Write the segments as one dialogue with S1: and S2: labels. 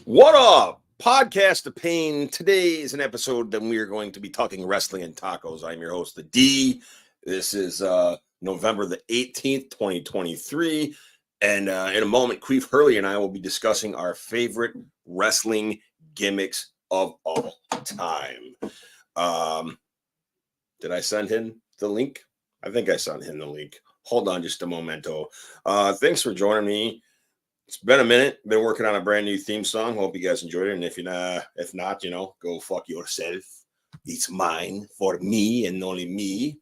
S1: What up? Podcast of Pain. Today is an episode that we are going to be talking wrestling and tacos. I'm your host, the D. This is November the 18th, 2023. And in a moment, Queef Hurley and I will be discussing our favorite wrestling gimmicks of all time. Did I send him the link? I think I sent him the link. Hold on just a momento. Thanks for joining me. It's been a minute. Been working on a brand new theme song. Hope you guys enjoyed it. And if not, go fuck yourself. It's mine for me and only me.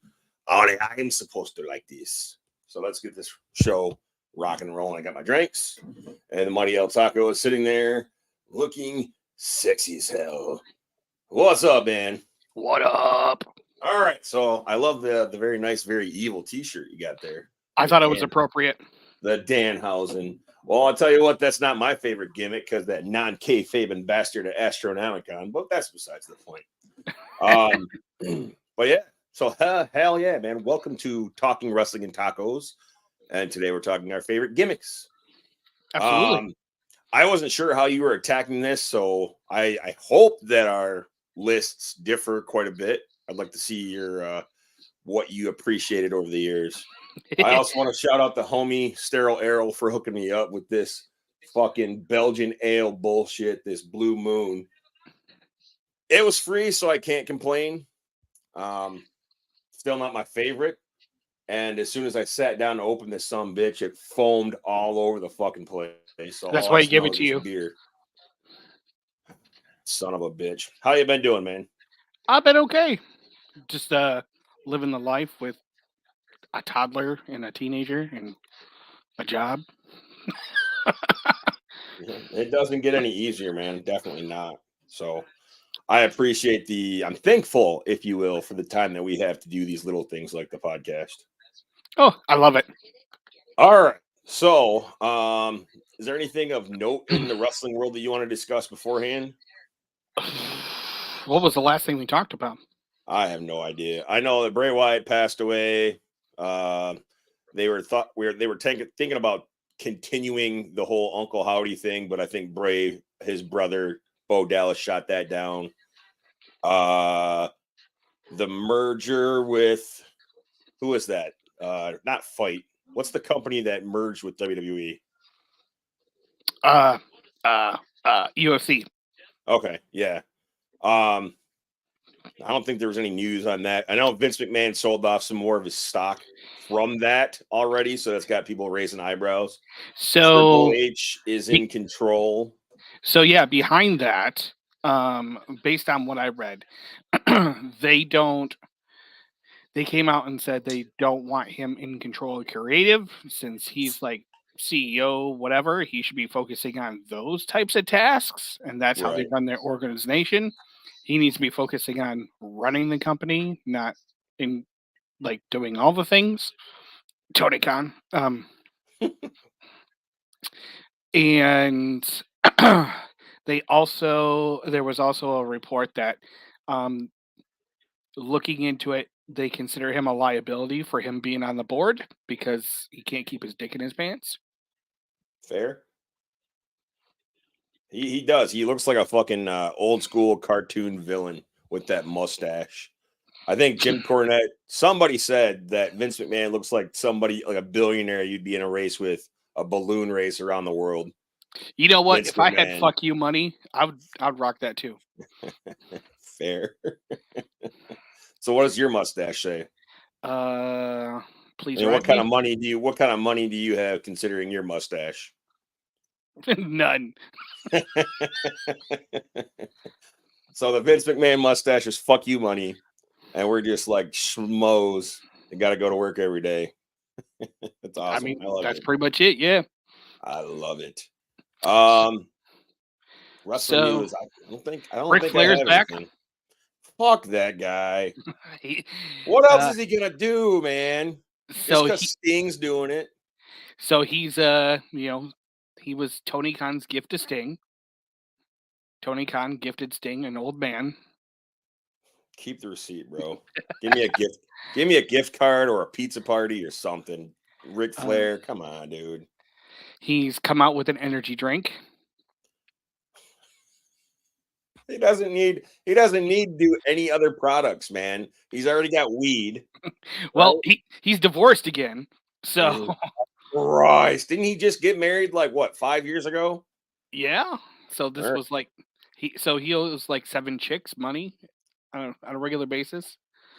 S1: Only I'm supposed to like this. So let's get this show rocking and rolling. I got my drinks, and the Mighty El Taco is sitting there looking sexy as hell. What's up, man?
S2: What up?
S1: All right. So I love the very nice, very evil T-shirt you got there.
S2: I thought it was appropriate.
S1: The Danhausen. Well, I'll tell you what, that's not my favorite gimmick because that non-kayfabe bastard at Astronomicon, but that's besides the point. But yeah, so hell yeah, man. Welcome to Talking Wrestling and Tacos. And today we're talking our favorite gimmicks.
S2: Absolutely.
S1: I wasn't sure how you were attacking this, so I hope that our lists differ quite a bit. I'd like to see your what you appreciated over the years. I also want to shout out the homie Sterile Errol for hooking me up with this fucking Belgian ale bullshit, this Blue Moon. It was free, so I can't complain. Still not my favorite. And as soon as I sat down to open this bitch, it foamed all over the fucking place. So
S2: that's why I give it to you.
S1: Beer. Son of a bitch. How you been doing, man?
S2: I've been okay. Just living the life with a toddler and a teenager and a job.
S1: It doesn't get any easier, man. Definitely not. So I appreciate I'm thankful, if you will, for the time that we have to do these little things like the podcast.
S2: Oh, I love it.
S1: All right. So, is there anything of note in the wrestling world that you want to discuss beforehand?
S2: What was the last thing we talked about?
S1: I have no idea. I know that Bray Wyatt passed away. They were thinking about continuing the whole Uncle Howdy thing, but I think Bray, his brother Bo Dallas, shot that down. The merger with who is that? Not Fight. What's the company that merged with WWE?
S2: UFC.
S1: Okay, yeah. I don't think there was any news on that. I know Vince McMahon sold off some more of his stock from that already, so that's got people raising eyebrows.
S2: So
S1: Triple H is in control.
S2: So yeah, behind that, based on what I read, they came out and said they don't want him in control of creative since he's like CEO, whatever. He should be focusing on those types of tasks, and that's how they run their organization. He needs to be focusing on running the company, not in like doing all the things. Tony Khan. And there was also a report that looking into it, they consider him a liability for him being on the board because he can't keep his dick in his pants.
S1: Fair. He does. He looks like a fucking old school cartoon villain with that mustache. I think Jim Cornette, somebody said that Vince McMahon looks like somebody, like a billionaire you'd be in a race with, a balloon race around the world.
S2: You know what? If I had fuck you money, I'd rock that too.
S1: Fair. So what does your mustache say?
S2: Please.
S1: I mean, what kind of money do you have considering your mustache?
S2: None.
S1: So the Vince McMahon mustache is fuck you money, and we're just like schmoes and got to go to work every day. That's awesome.
S2: I mean, that's pretty much it. Yeah,
S1: I love it. Wrestling news. I don't
S2: Ric
S1: think
S2: Flair's
S1: I have
S2: back.
S1: anything. Fuck that guy. What else is he gonna do, man? So because Sting's doing it.
S2: So he's he was Tony Khan's gift to Sting. Tony Khan gifted Sting an old man.
S1: Keep the receipt, bro. Give me a gift. Give me a gift card or a pizza party or something. Ric Flair, come on, dude.
S2: He's come out with an energy drink.
S1: He doesn't need to do any other products, man. He's already got weed,
S2: Well,
S1: right?
S2: he's divorced again. So
S1: Jesus Christ. Didn't he just get married like what, 5 years ago?
S2: yeah. So
S1: All
S2: this
S1: right.
S2: was like he owes like 7 chicks money on a regular basis.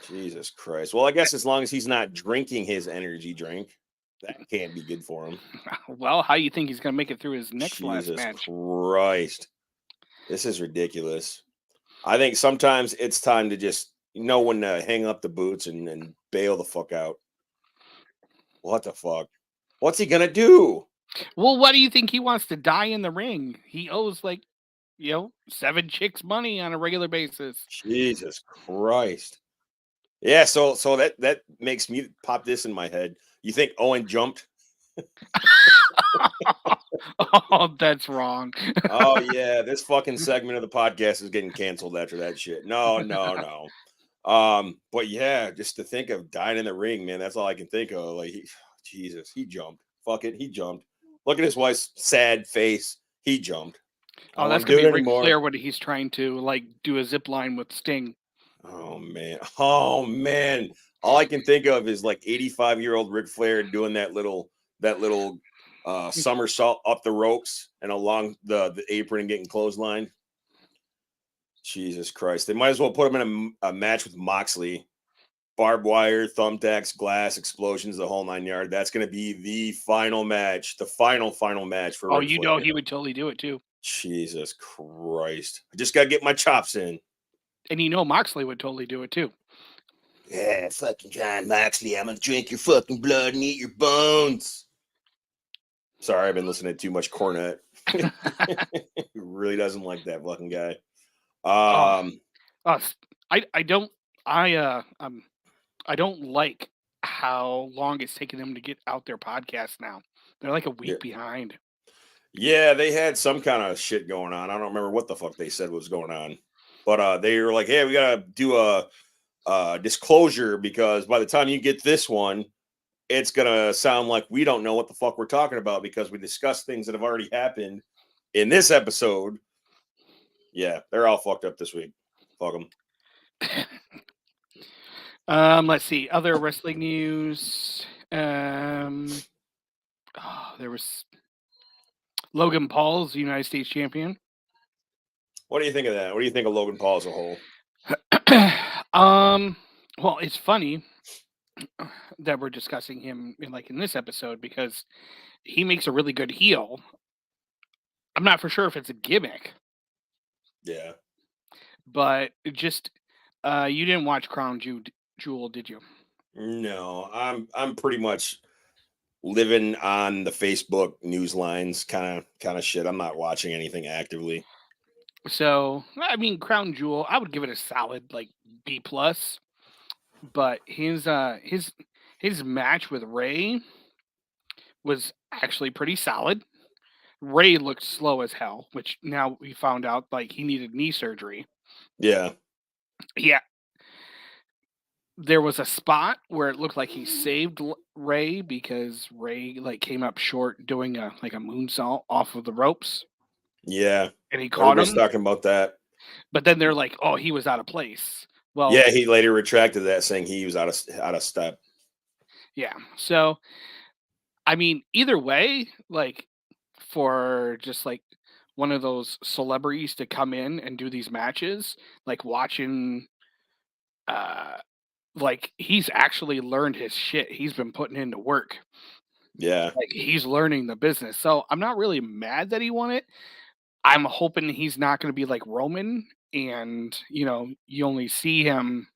S1: Jesus Christ. Well, I guess as long as he's not drinking his energy drink, that can't be good for him.
S2: Well, how you think he's gonna make it through his next last
S1: Jesus
S2: match?
S1: Christ. This is ridiculous. I think sometimes it's time to just know when to hang up the boots and bail the fuck out. What the fuck? What's he gonna do?
S2: Well, why do you think he wants to die in the ring? He owes like 7 chicks money on a regular basis.
S1: Jesus Christ. Yeah, so that makes me pop this in my head. You think Owen jumped?
S2: Oh, that's wrong.
S1: Oh yeah, this fucking segment of the podcast is getting canceled after that shit. No, no, no. But yeah, just to think of dying in the ring, man, that's all I can think of. Like, Jesus, he jumped. Fuck it, he jumped. Look at his wife's sad face. He jumped. I
S2: Oh,
S1: don't want
S2: that's
S1: to
S2: gonna
S1: do
S2: be
S1: it
S2: Ric
S1: anymore.
S2: Flair when he's trying to like do a zip line with Sting.
S1: Oh man. Oh man. All I can think of is like 85-year-old Ric Flair doing that little somersault up the ropes and along the apron and getting clotheslined. Jesus Christ. They might as well put him in a match with Moxley. Barbed wire, thumbtacks, glass, explosions, the whole 9 yard. That's going to be the final match, the final match for
S2: Oh,
S1: Ric Flair.
S2: he would totally do it too.
S1: Jesus Christ. I just got to get my chops in.
S2: And Moxley would totally do it too.
S1: Yeah, fucking John Moxley. I'm going to drink your fucking blood and eat your bones. Sorry, I've been listening to too much Cornette. He really doesn't like that fucking guy.
S2: Oh, I don't I don't like how long it's taken them to get out their podcast now. They're like a
S1: Yeah.
S2: week behind.
S1: Yeah, they had some kind of shit going on. I don't remember what the fuck they said was going on. But they were like, hey, we got to do a disclosure because by the time you get this one, it's going to sound like we don't know what the fuck we're talking about because we discussed things that have already happened in this episode. Yeah, they're all fucked up this week. Fuck them.
S2: Let's see. Other wrestling news. There was Logan Paul's United States champion.
S1: What do you think of that? What do you think of Logan Paul as a whole?
S2: Well, it's funny that we're discussing him in this episode because he makes a really good heel. I'm not for sure if it's a gimmick,
S1: Yeah.
S2: but just you didn't watch Crown Jewel, did you?
S1: No, I'm pretty much living on the Facebook news lines kind of shit. I'm not watching anything actively.
S2: So I mean, Crown Jewel, I would give it a solid like B plus. But his match with Ray was actually pretty solid. Ray looked slow as hell, which now we found out like he needed knee surgery.
S1: Yeah.
S2: Yeah, there was a spot where it looked like he saved Ray because Ray like came up short doing a moonsault off of the ropes
S1: Yeah.
S2: and he caught
S1: Everybody's
S2: him.
S1: talking about that.
S2: But then they're like, "Oh, he was out of place." Well,
S1: Yeah, he later retracted that, saying he was out of step.
S2: yeah. So I mean, either way, like for just like one of those celebrities to come in and do these matches, like watching uh like he's actually learned his shit. He's been putting into work.
S1: Yeah.
S2: Like he's learning the business. So I'm not really mad that he won it. I'm hoping he's not going to be like Roman and, you only see him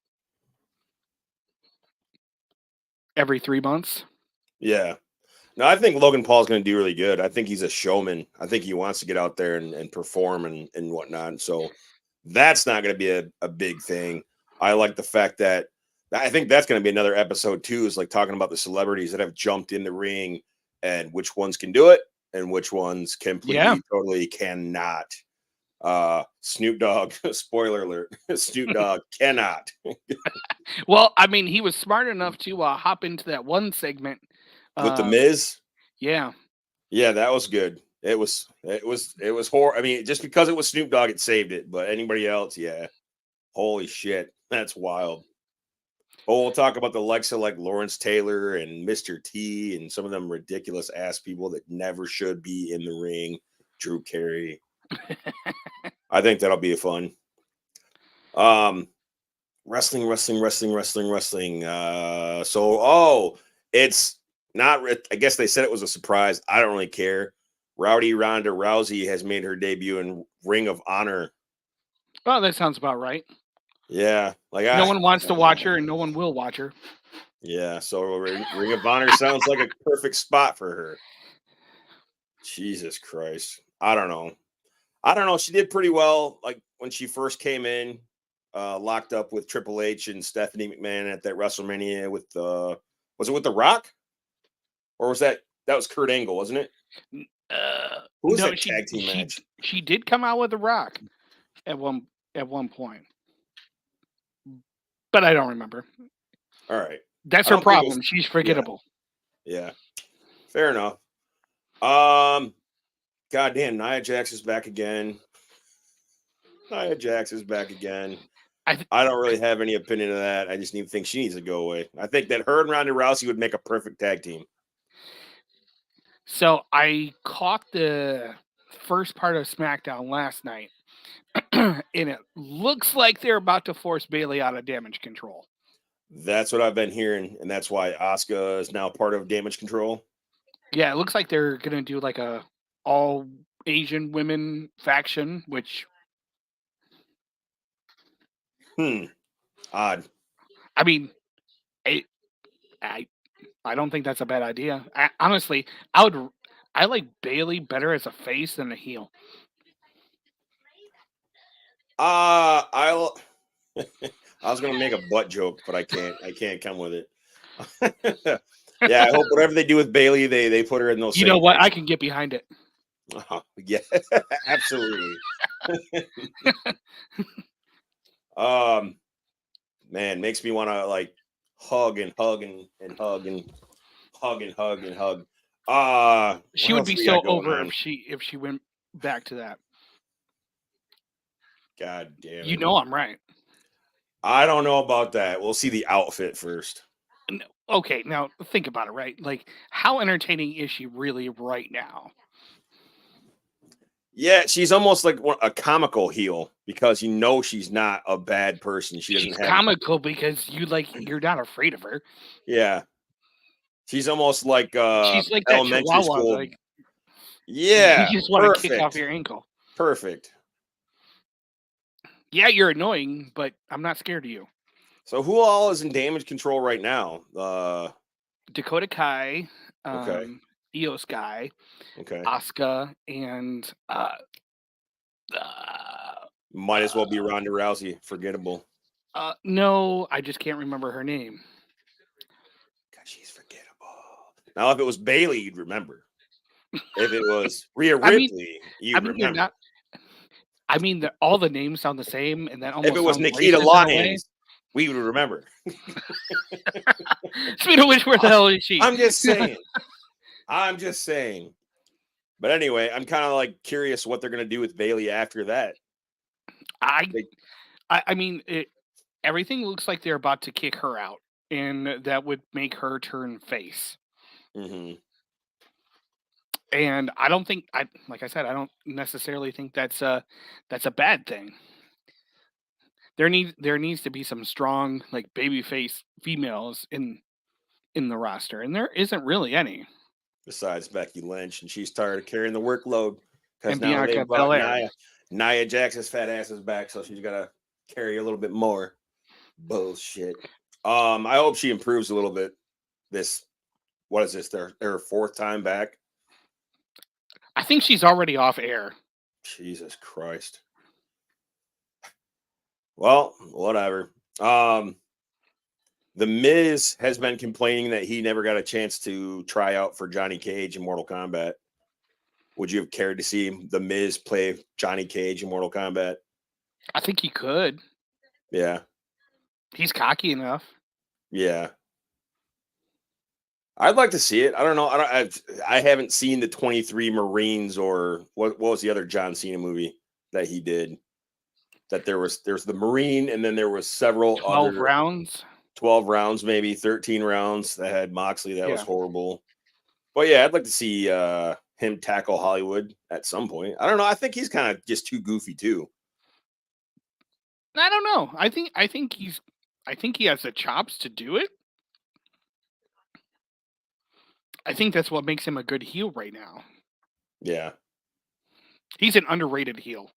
S2: every 3 months.
S1: Yeah. No, I think Logan Paul's going to do really good. I think he's a showman. I think he wants to get out there and perform and whatnot. So that's not going to be a big thing. I like the fact that I think that's going to be another episode too, is like talking about the celebrities that have jumped in the ring and which ones can do it and which ones completely, totally cannot. Snoop Dogg, spoiler alert, Snoop Dogg cannot.
S2: Well, I mean, he was smart enough to hop into that one segment.
S1: With the Miz.
S2: Yeah.
S1: Yeah, that was good. It was horrible. I mean, just because it was Snoop Dogg, it saved it. But anybody else, yeah, holy shit, that's wild. Oh, we'll talk about the likes of like Lawrence Taylor and Mr. T and some of them ridiculous ass people that never should be in the ring. Drew Carey. I think that'll be fun. Um, wrestling. It's not. I guess they said it was a surprise. I don't really care. Rowdy Ronda Rousey has made her debut in Ring of Honor.
S2: Oh, that sounds about right.
S1: Yeah, like
S2: No one wants to watch her, and no one will watch her.
S1: Yeah, so Ring of Honor sounds like a perfect spot for her. Jesus Christ, I don't know. She did pretty well. Like when she first came in, locked up with Triple H and Stephanie McMahon at that WrestleMania with was it with The Rock, or that was Kurt Angle, wasn't it? Who was
S2: No,
S1: that tag team match?
S2: she did come out with The Rock at one point, but I don't remember.
S1: All right,
S2: That's
S1: I
S2: her
S1: don't think it
S2: problem.
S1: was-
S2: She's forgettable.
S1: Yeah, fair enough. Goddamn, Nia Jax is back again. I don't really have any opinion of that. I just think she needs to go away. I think that her and Ronda Rousey would make a perfect tag team.
S2: So I caught the first part of SmackDown last night, and it looks like they're about to force Bailey out of Damage Control.
S1: That's what I've been hearing, and that's why Asuka is now part of Damage Control.
S2: Yeah, it looks like they're gonna do like a all Asian women faction, which
S1: Odd.
S2: I mean, I I don't think that's a bad idea. Honestly, I like Bailey better as a face than a heel.
S1: I was gonna make a butt joke, but I can't. I can't come with it. Yeah, I hope whatever they do with Bailey, they put her in those.
S2: You know what? I can get behind it.
S1: Yeah, absolutely. Man, makes me want to like hug and hug and hug and hug and hug and hug.
S2: She
S1: what
S2: would
S1: else
S2: be
S1: we got
S2: so
S1: going
S2: over
S1: on?
S2: if she went back to that.
S1: God damn it.
S2: You know I'm right.
S1: I don't know about that. We'll see the outfit first.
S2: Okay, now think about it, right? Like, how entertaining is she really right now?
S1: Yeah, she's almost like a comical heel because she's not a bad person. She doesn't
S2: She's
S1: have.
S2: comical because you're not afraid of her.
S1: Yeah, she's almost like
S2: She's like that
S1: elementary
S2: chihuahua,
S1: school.
S2: like you
S1: Yeah,
S2: just want to kick off your ankle.
S1: Perfect.
S2: Yeah, you're annoying, but I'm not scared of you.
S1: So who all is in Damage Control right now?
S2: Dakota Kai,
S1: Okay.
S2: Io Sky,
S1: Okay.
S2: Asuka, and
S1: Might as well be Ronda Rousey. Forgettable.
S2: no, I just can't remember her name.
S1: God, she's forgettable. Now, if it was Bailey, you'd remember. If it was Rhea Ripley, you'd remember.
S2: All the names sound the same, and that almost
S1: If it was
S2: sounds
S1: Nikita
S2: racist in a way.
S1: Lyons, we would remember.
S2: Speaking of which, where the hell is she?
S1: I'm just saying. But anyway, I'm kind of like curious what they're gonna do with Bailey after that.
S2: Everything looks like they're about to kick her out, and that would make her turn face.
S1: Mm-hmm.
S2: And I don't think like I said, I don't necessarily think that's a bad thing. There needs to be some strong like babyface females in the roster, and there isn't really any.
S1: Besides Becky Lynch, and she's tired of carrying the workload because
S2: And
S1: now they
S2: Bianca
S1: brought
S2: Belair.
S1: Nia Jax's fat asses back, so she's gotta carry a little bit more bullshit. I hope she improves a little bit. What is this? Their fourth time back?
S2: I think she's already off air.
S1: Jesus Christ. Well, whatever. The Miz has been complaining that he never got a chance to try out for Johnny Cage in Mortal Kombat. Would you have cared to see The Miz play Johnny Cage in Mortal Kombat?
S2: I think he could.
S1: Yeah.
S2: He's cocky enough.
S1: Yeah. I'd like to see it. I don't know. I haven't seen the 23 Marines or what was the other John Cena movie that he did? That there's the Marine and then there was several
S2: 12
S1: other
S2: rounds.
S1: 12 rounds, maybe 13 rounds that had Moxley. That was
S2: Yeah.
S1: horrible. But yeah, I'd like to see him tackle Hollywood at some point. I don't know. I think he's kind of just too goofy too.
S2: I don't know. I think he has the chops to do it. I think that's what makes him a good heel right now.
S1: Yeah.
S2: He's an underrated heel.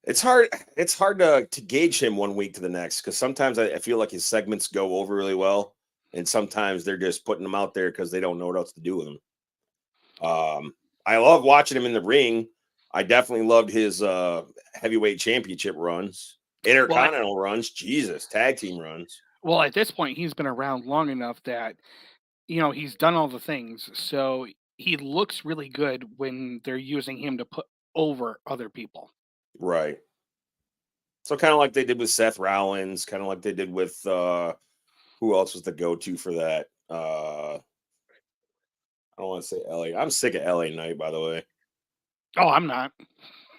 S1: It's hard. It's hard to gauge him one week to the next because sometimes I feel like his segments go over really well, and sometimes they're just putting them out there because they don't know what else to do with them. I love watching him in the ring. I definitely loved his heavyweight championship runs,
S2: Well,
S1: intercontinental runs, Jesus, tag team runs.
S2: well, at this point, he's been around long enough that he's done all the things. So he looks really good when they're using him to put over other people.
S1: Right. So kind of like they did with Seth Rollins, kind of like they did with who else was the go-to for that? I don't want to say LA. I'm sick of LA Knight, by the way.
S2: Oh, I'm not.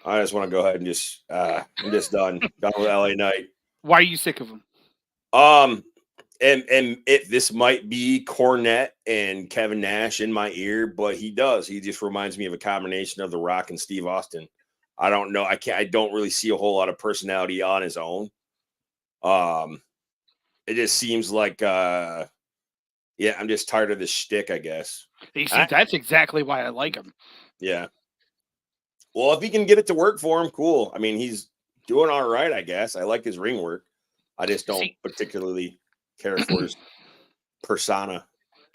S1: I just want to go ahead and I'm just done. Done with LA Knight.
S2: Why are you sick of him?
S1: Um and this might be Cornette and Kevin Nash in my ear, but he does. He just reminds me of a combination of The Rock and Steve Austin. I don't know. I don't really see a whole lot of personality on his own. It just seems like yeah, I'm just tired of this shtick, I guess.
S2: You see, that's exactly why I like him.
S1: Yeah. Well, if he can get it to work for him, cool. I mean, he's doing all right, I guess. I like his ring work. I just don't particularly care for his persona.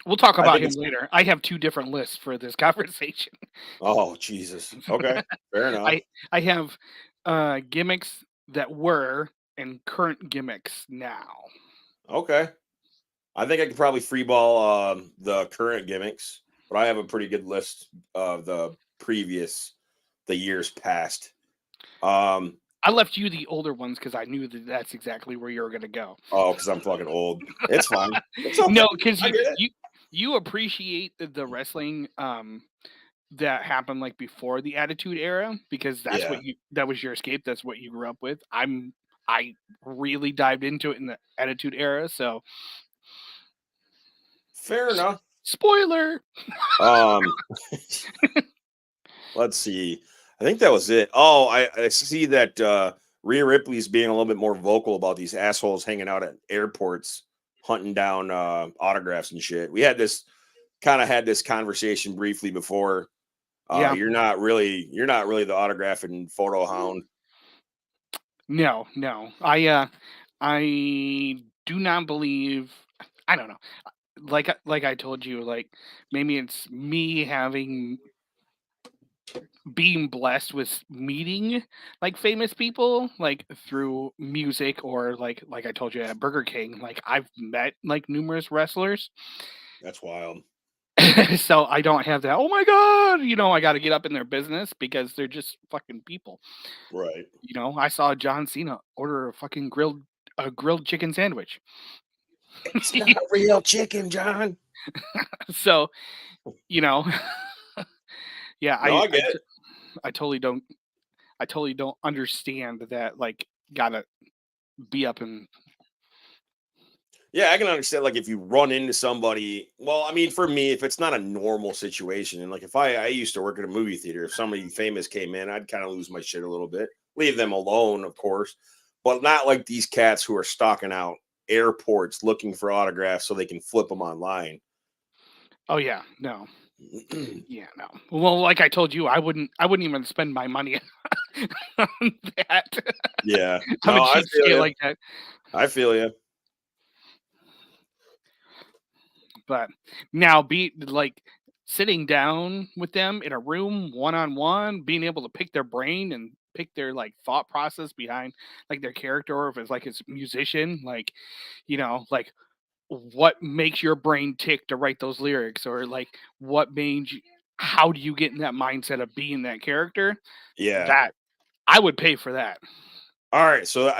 S2: We'll talk
S1: I
S2: about
S1: think
S2: him
S1: it's
S2: later. I have two different lists for this conversation.
S1: oh Jesus. Okay, fair enough.
S2: I have gimmicks that were and current gimmicks now.
S1: Okay, I think I could probably freeball the current gimmicks, but I have a pretty good list of the years past.
S2: I left you the older ones because I knew that that's exactly where you were going to go.
S1: Oh, because I'm fucking old. It's fine. It's okay.
S2: No, because
S1: I get it.
S2: you appreciate the wrestling that happened like before the Attitude Era because that's
S1: Yeah.
S2: that was your escape. That's what you grew up with. I really dived into it in the Attitude Era, so
S1: Fair enough.
S2: spoiler.
S1: Um, let's see. I think that was it. Oh, I see that Rhea Ripley's being a little bit more vocal about these assholes hanging out at airports, hunting down autographs and shit. We had this conversation briefly before.
S2: Yeah.
S1: You're not really the autograph and photo hound.
S2: No. I do not believe. I don't know. Like I told you, like maybe it's me being blessed with meeting like famous people like through music or like I told you at Burger King, like I've met like numerous wrestlers.
S1: That's wild.
S2: So I don't have that, oh my god, I got to get up in their business because they're just fucking people.
S1: Right.
S2: I saw John Cena order a grilled chicken sandwich.
S1: It's not real chicken, John.
S2: So, yeah,
S1: No, I get it.
S2: I totally don't understand that, like, gotta be up and
S1: Yeah, I can understand. Like, if you run into somebody, well, I mean, for me, if it's not a normal situation, and like if I used to work at a movie theater, if somebody famous came in, I'd kind of lose my shit a little bit. Leave them alone, of course, but not like these cats who are stalking out airports looking for autographs so they can flip them online.
S2: oh yeah, no. Yeah, no. Well, like I told you, I wouldn't even spend my money on that.
S1: Yeah,
S2: I'm a
S1: no, I feel
S2: cheapskate
S1: you.
S2: like that.
S1: I feel you.
S2: But now be like sitting down with them in a room one on one, being able to pick their brain and pick their like thought process behind like their character, or if it's like it's a musician, like like what makes your brain tick to write those lyrics, or like what made you, how do you get in that mindset of being that character?
S1: Yeah.
S2: That I would pay for that.
S1: All right, so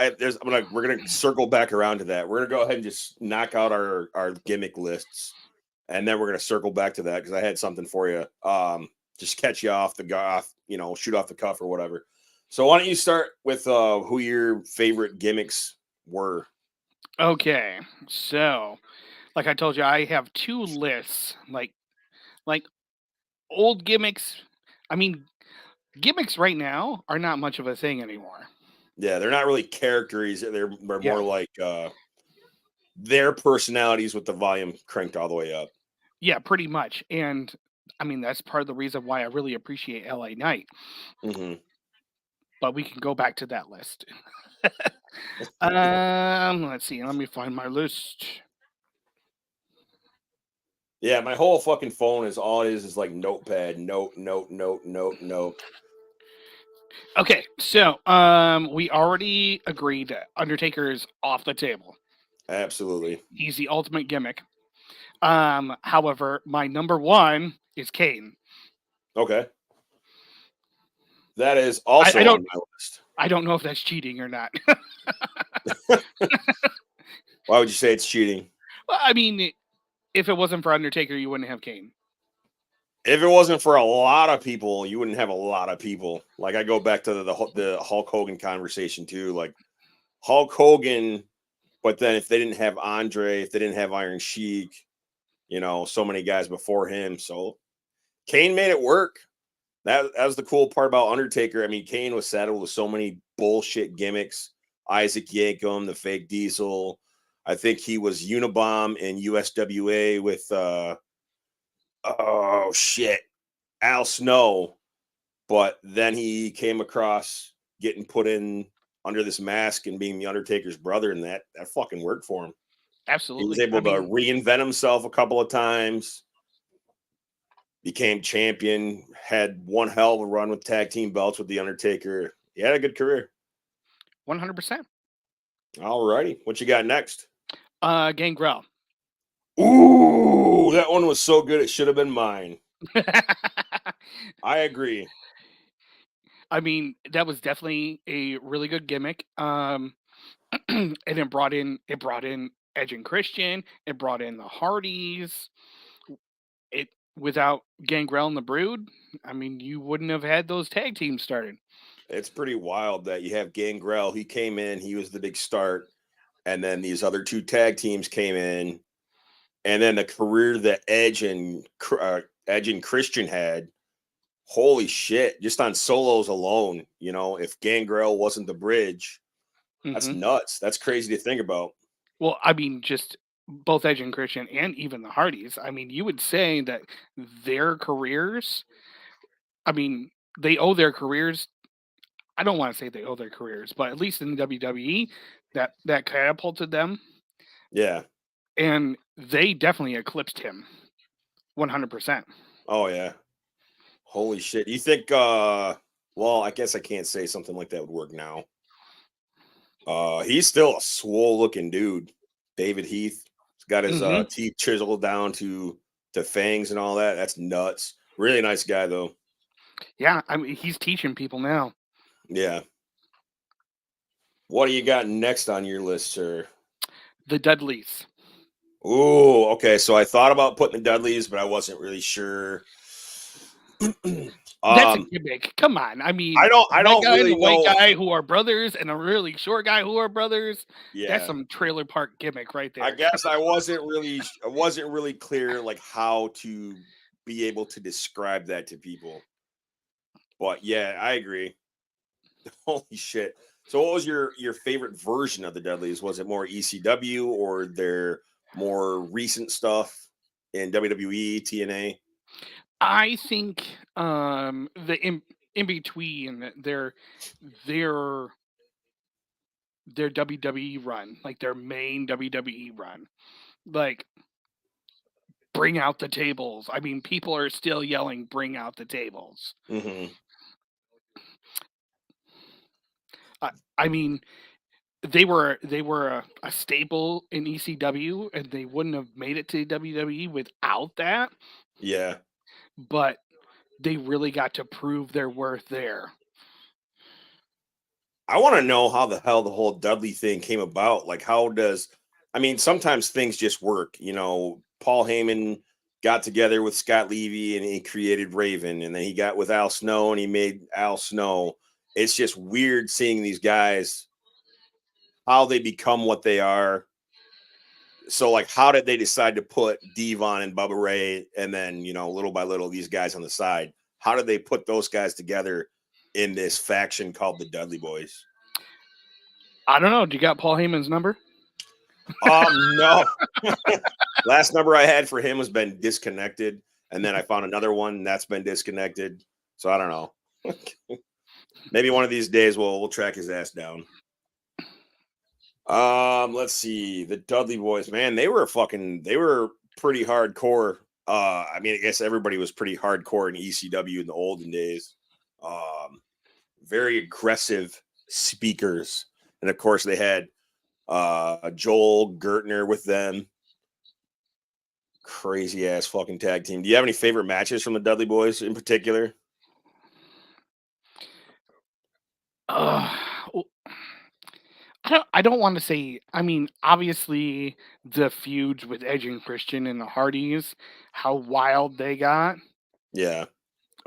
S1: we're gonna circle back around to that. We're gonna go ahead and just knock out our gimmick lists. and then we're gonna circle back to that because I had something for you. Just catch you off the off, shoot off the cuff or whatever. So why don't you start with who your favorite gimmicks were?
S2: Okay, so like I told you, I have two lists, like old gimmicks. I mean, gimmicks right now are not much of a thing anymore.
S1: Yeah, they're not really characters. They're
S2: Yeah,
S1: more like their personalities with the volume cranked all the way up.
S2: yeah, pretty much. And I mean, that's part of the reason why I really appreciate LA Knight.
S1: Hmm.
S2: But we can go back to that list. Let's see. Let me find my list.
S1: Yeah, my whole fucking phone is all it is like notepad, note, note, note, note, note.
S2: Okay, so we already agreed that Undertaker is off the table.
S1: Absolutely.
S2: He's the ultimate gimmick. However, my number one is Kane.
S1: Okay. That is
S2: I, I
S1: also
S2: don't
S1: on my list.
S2: I don't know if that's cheating or not.
S1: Why would you say it's cheating?
S2: Well, I mean, if it wasn't for Undertaker, you wouldn't have Kane.
S1: If it wasn't for a lot of people, you wouldn't have a lot of people. Like I go back to the Hulk Hogan conversation too. Like Hulk Hogan, but then if they didn't have Andre, if they didn't have Iron Sheik, so many guys before him. So Kane made it work. That was the cool part about Undertaker. I mean, Kane was saddled with so many bullshit gimmicks. Isaac Yankem, the fake Diesel. I think he was Unabomb in USWA with oh shit, Al Snow. But then he came across getting put in under this mask and being the Undertaker's brother, and that fucking worked for him. He was
S2: Absolutely. I
S1: able to
S2: mean,
S1: reinvent himself a couple of times, became champion, had one hell of a run with tag team belts with the Undertaker. He had a good career.
S2: 100%.
S1: All righty, what you got next?
S2: Gangrel.
S1: Ooh, that one was so good it should have been mine. I agree.
S2: I mean, that was definitely a really good gimmick. And it brought in Edge and Christian. It brought in the Hardys. It Without Gangrel and the Brood, I mean, you wouldn't have had those tag teams started.
S1: It's pretty wild that you have Gangrel. He came in, he was the big start, and then these other two tag teams came in, and then the career that Edge and Christian had. Holy shit! Just on solos alone, if Gangrel wasn't the bridge, that's
S2: Hmm.
S1: nuts. That's crazy to think about.
S2: Well, I mean, just both Edge and Christian, and even the Hardys. I mean, you would say that their careers. I mean, they owe their careers. I don't want to say they owe their careers, but at least in the WWE, that catapulted them,
S1: Yeah.
S2: and they definitely eclipsed him 100%.
S1: Oh yeah. Holy shit. You think well, I guess I can't say something like that would work now. He's still a swole looking dude. David Heath. He's got his
S2: Hmm.
S1: teeth chiseled down to fangs and all that. That's nuts. Really nice guy though.
S2: Yeah, I mean, he's teaching people now.
S1: Yeah. What do you got next on your list, sir?
S2: The Dudleys.
S1: Ooh, okay. So I thought about putting the Dudleys, but I wasn't really sure.
S2: That's a
S1: um,
S2: gimmick. Come on. I mean,
S1: I
S2: black
S1: don't
S2: guy and
S1: really
S2: the white
S1: know.
S2: guy who are brothers, and a really short guy who are brothers. That's
S1: Yeah.
S2: some trailer park gimmick right
S1: I
S2: there.
S1: guess I wasn't really clear like how to be able to describe that to people. But yeah, I agree. Holy shit. So what was your favorite version of the Dudleys? Was it more ECW or their more recent stuff in WWE, TNA?
S2: I think the in between their their WWE run, like their main WWE run, like bring out the tables. I mean, people are still yelling, "Bring out the tables."
S1: Hmm.
S2: I, I mean, they were a staple in ECW, and they wouldn't have made it to WWE without that.
S1: Yeah.
S2: But they really got to prove their worth there.
S1: I want to know how the hell the whole Dudley thing came about. Like, how does, I mean, sometimes things just work. Paul Heyman got together with Scott Levy and he created Raven, and then he got with Al Snow and he made Al Snow. It's just weird seeing these guys, how they become what they are. So, like, how did they decide to put Devon and Bubba Ray and then, little by little, these guys on the side? How did they put those guys together in this faction called the Dudley Boys?
S2: I don't know. Do you got Paul Heyman's number?
S1: No. Last number I had for him has been disconnected, and then I found another one that's been disconnected. So I don't know. Maybe one of these days we'll track his ass down. Let's see. The Dudley Boys, man, they were pretty hardcore. I mean, I guess everybody was pretty hardcore in ECW in the olden days. Very aggressive speakers. And of course they had Joel Gertner with them. Crazy ass fucking tag team. Do you have any favorite matches from the Dudley Boys in particular?
S2: I don't want to say. I mean, obviously the feuds with Edge and Christian and the Hardys, how wild they got.
S1: Yeah.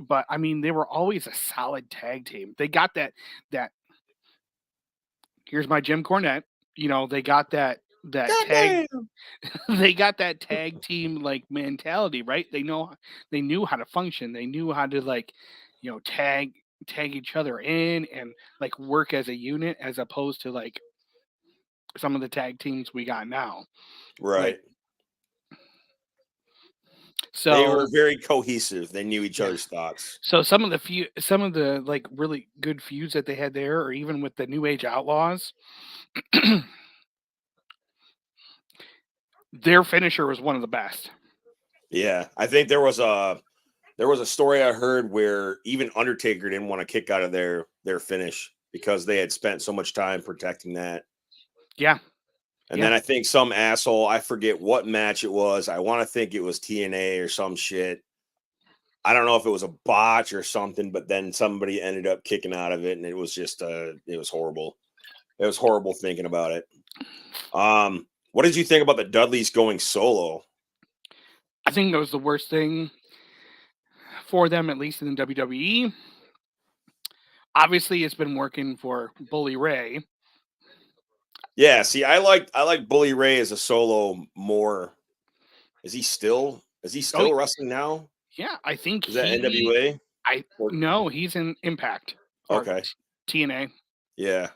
S2: But I mean, they were always a solid tag team. They got that. Here's my Jim Cornette. They got that tag. They got that tag team like mentality, right? They knew how to function. They knew how to tag each other in and like work as a unit, as opposed to like some of the tag teams we got now.
S1: Right.
S2: So
S1: they were very cohesive. They knew each other's thoughts.
S2: So some of the like really good feuds that they had there, or even with the New Age Outlaws, their finisher was one of the best.
S1: Yeah, I think there was a story I heard where even Undertaker didn't want to kick out of their finish because they had spent so much time protecting that.
S2: Yeah.
S1: And then I think some asshole, I forget what match it was. I want to think it was TNA or some shit. I don't know if it was a botch or something, but then somebody ended up kicking out of it, and it was just it was horrible. It was horrible thinking about it. What did you think about the Dudleys going solo?
S2: I think that was the worst thing for them, at least in WWE. Obviously, it's been working for Bully Ray.
S1: Yeah, see, I like Bully Ray as a solo more. Is he still wrestling now?
S2: Yeah, I think
S1: is that NWA?
S2: No, he's in Impact.
S1: Okay.
S2: TNA.
S1: Yeah.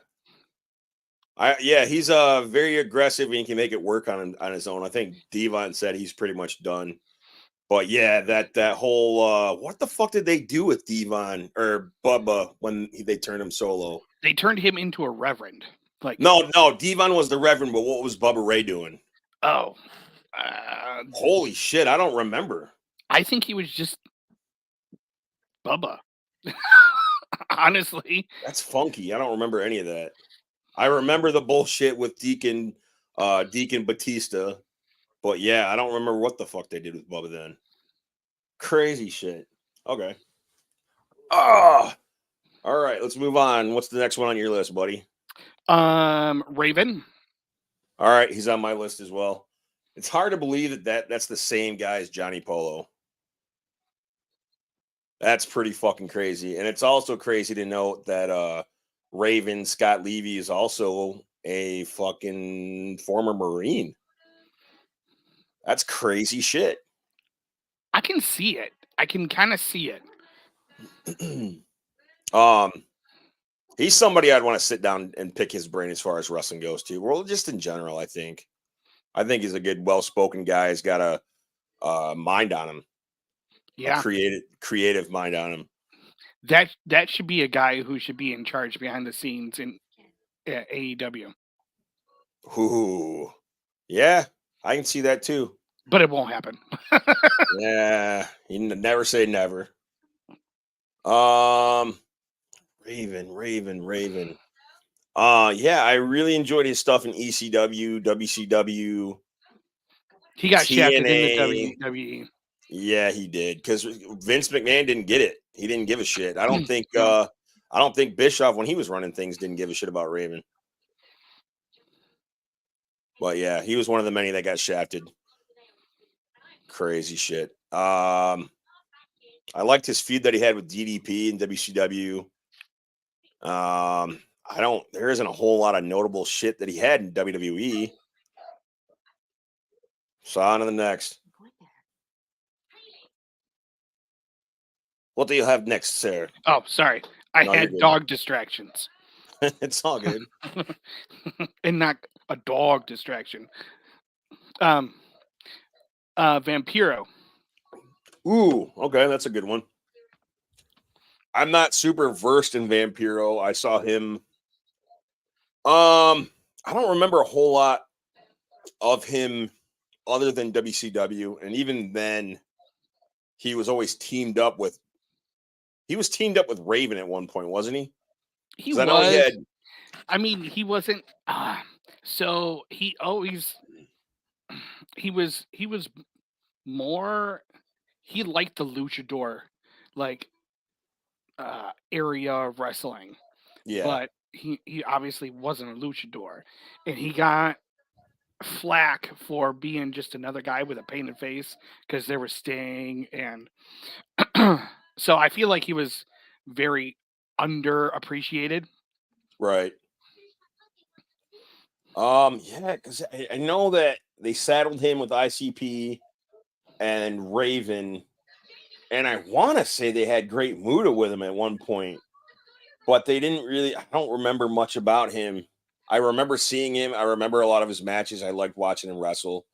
S1: He's very aggressive and he can make it work on his own. I think Devon said he's pretty much done. But yeah, that whole what the fuck did they do with Devon or Bubba when they turned him solo?
S2: They turned him into a reverend.
S1: No, Devon was the reverend, but what was Bubba Ray doing?
S2: Oh.
S1: Holy shit, I don't remember.
S2: I think he was just Bubba. Honestly.
S1: That's funky. I don't remember any of that. I remember the bullshit with Deacon Batista. But yeah, I don't remember what the fuck they did with Bubba then. Crazy shit. Okay. All right, let's move on. What's the next one on your list, buddy?
S2: Raven.
S1: All right, he's on my list as well. It's hard to believe that's the same guy as Johnny Polo. That's pretty fucking crazy. And it's also crazy to note that Raven, Scott Levy, is also a fucking former Marine. That's crazy shit.
S2: I can see it. I can kind of see it.
S1: He's somebody I'd want to sit down and pick his brain as far as wrestling goes too. Well, just in general, I think he's a good, well-spoken guy. He's got a mind on him.
S2: Yeah,
S1: creative mind on him.
S2: That should be a guy who should be in charge behind the scenes in AEW.
S1: Ooh, yeah, I can see that too.
S2: But it won't happen.
S1: Yeah, you never say never. Raven. Yeah, I really enjoyed his stuff in ECW, WCW.
S2: He got shafted in the WWE.
S1: Yeah, he did, because Vince McMahon didn't get it. He didn't give a shit. I don't think I don't think Bischoff, when he was running things, didn't give a shit about Raven. But yeah, he was one of the many that got shafted. Crazy shit. I liked his feud that he had with DDP and WCW. There isn't a whole lot of notable shit that he had in WWE. So on to the next. What do you have next, sir?
S2: Oh, sorry. I
S1: No, you're
S2: had
S1: good.
S2: dog distractions.
S1: It's all good.
S2: And not a dog distraction. Vampiro.
S1: Ooh, okay, that's a good one. I'm not super versed in Vampiro. I saw him. I don't remember a whole lot of him other than WCW, and even then, he was always teamed up with. He was teamed up with Raven at one point, wasn't he?
S2: He
S1: Because I know he
S2: was.
S1: had.
S2: I mean, he wasn't. So he always. He was. He was more. He liked the luchador, like area of wrestling,
S1: Yeah,
S2: but he obviously wasn't a luchador, and he got flack for being just another guy with a painted face because there was Sting, and so I feel like he was very underappreciated.
S1: right. Yeah, because I know that they saddled him with ICP and Raven, and I want to say they had Great Muda with him at one point, but they didn't really. I don't remember much about him. I remember seeing him. I remember a lot of his matches. I liked watching him wrestle,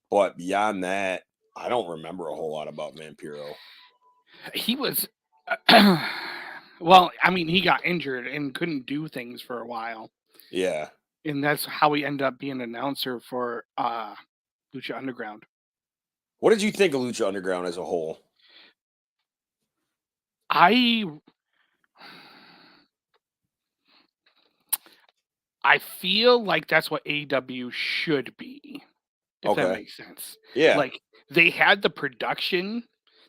S1: but beyond that, I don't remember a whole lot about Vampiro.
S2: He was. Well, I mean, he got injured and couldn't do things for a while,
S1: Yeah.
S2: and that's how he ended up being an announcer for Lucha Underground.
S1: What did you think of Lucha Underground as a whole?
S2: I I feel like that's what AEW should be, if that
S1: Okay.
S2: makes sense.
S1: Yeah.
S2: Like they had the production,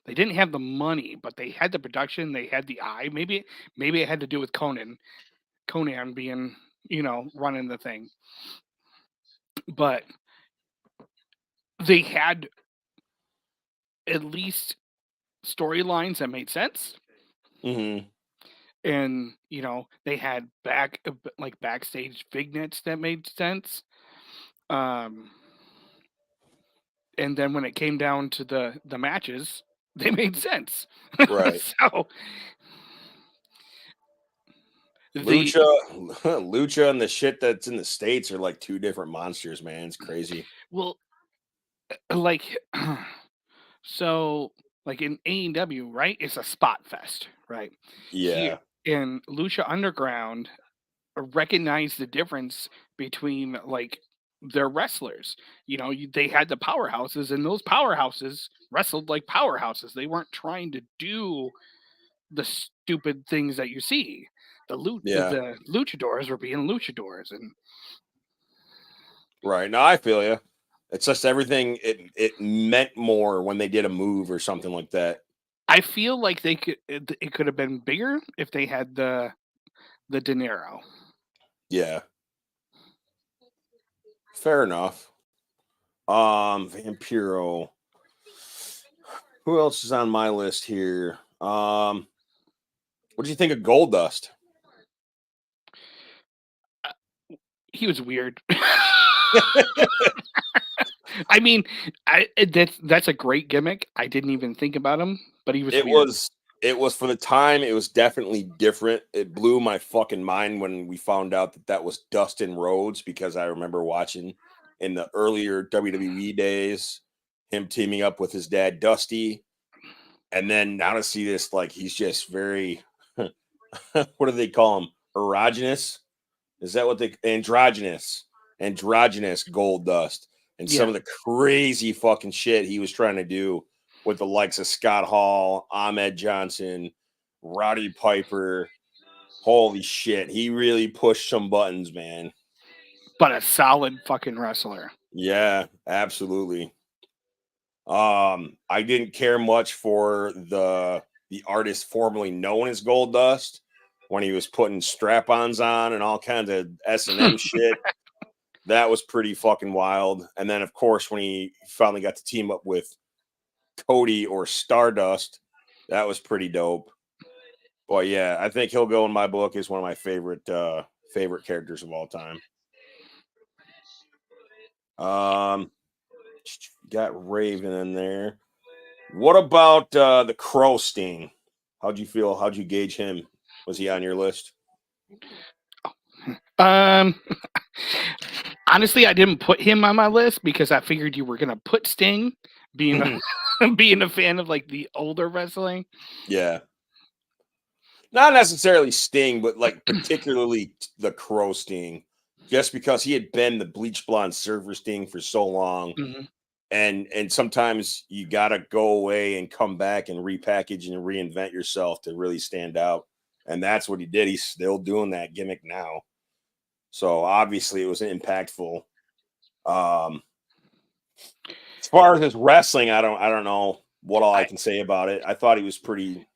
S2: they didn't have the money, but they had the production, they had the eye. Maybe it had to do with Conan being, running the thing. But they had at least storylines that made sense.
S1: Mm-hmm.
S2: And they had backstage vignettes that made sense. Um and then when it came down to the matches, they made sense.
S1: Right.
S2: So the
S1: Lucha, Lucha, and the shit that's in the States are like two different monsters, man. It's crazy.
S2: well, like so like in AEW, right? It's a spot fest, right? Here
S1: Yeah.
S2: in Lucha Underground, recognize the difference between like their wrestlers. They had the powerhouses, and those powerhouses wrestled like powerhouses. They weren't trying to do the stupid things that you see.
S1: Yeah.
S2: The luchadors were being luchadors, and
S1: Right. No, I feel you. It's just everything. It meant more when they did a move or something like that.
S2: I feel like it could have been bigger if they had the dinero.
S1: Yeah. Fair enough. Vampiro. Who else is on my list here? What do you think of Gold Dust?
S2: He was weird. I mean, that's a great gimmick. I didn't even think about him, but he was
S1: It
S2: weird.
S1: was it was for the time, it was definitely different. It blew my fucking mind when we found out that that was Dustin Rhodes, because I remember watching in the earlier WWE days him teaming up with his dad Dusty, and then now to see this, like, he's just very what do they call him? Erogenous? Is that what they androgynous Gold Dust, and some
S2: Yeah,
S1: of the crazy fucking shit he was trying to do with the likes of Scott Hall, Ahmed Johnson, Roddy Piper. Holy shit, he really pushed some buttons, man.
S2: but a solid fucking wrestler.
S1: Yeah, absolutely. I didn't care much for the artist formerly known as Gold Dust when he was putting strap-ons on and all kinds of S&M shit. That was pretty fucking wild. And then, of course, when he finally got to team up with Cody or Stardust. That was pretty dope. But yeah, I think he'll go in my book as one of my favorite characters of all time. Got Raven in there. What about the Crow Sting? How'd you feel? How'd you gauge him? Was he on your list?
S2: Honestly, I didn't put him on my list because I figured you were gonna put Sting, being being a fan of like the older wrestling.
S1: Yeah. Not necessarily Sting, but like particularly the Crow Sting, just because he had been the bleach blonde surfer Sting for so long.
S2: Mm-hmm.
S1: And sometimes you gotta go away and come back and repackage and reinvent yourself to really stand out. And that's what he did. He's still doing that gimmick now. So obviously it was impactful. As far as his wrestling, I don't know what all I can say about it. I thought he was pretty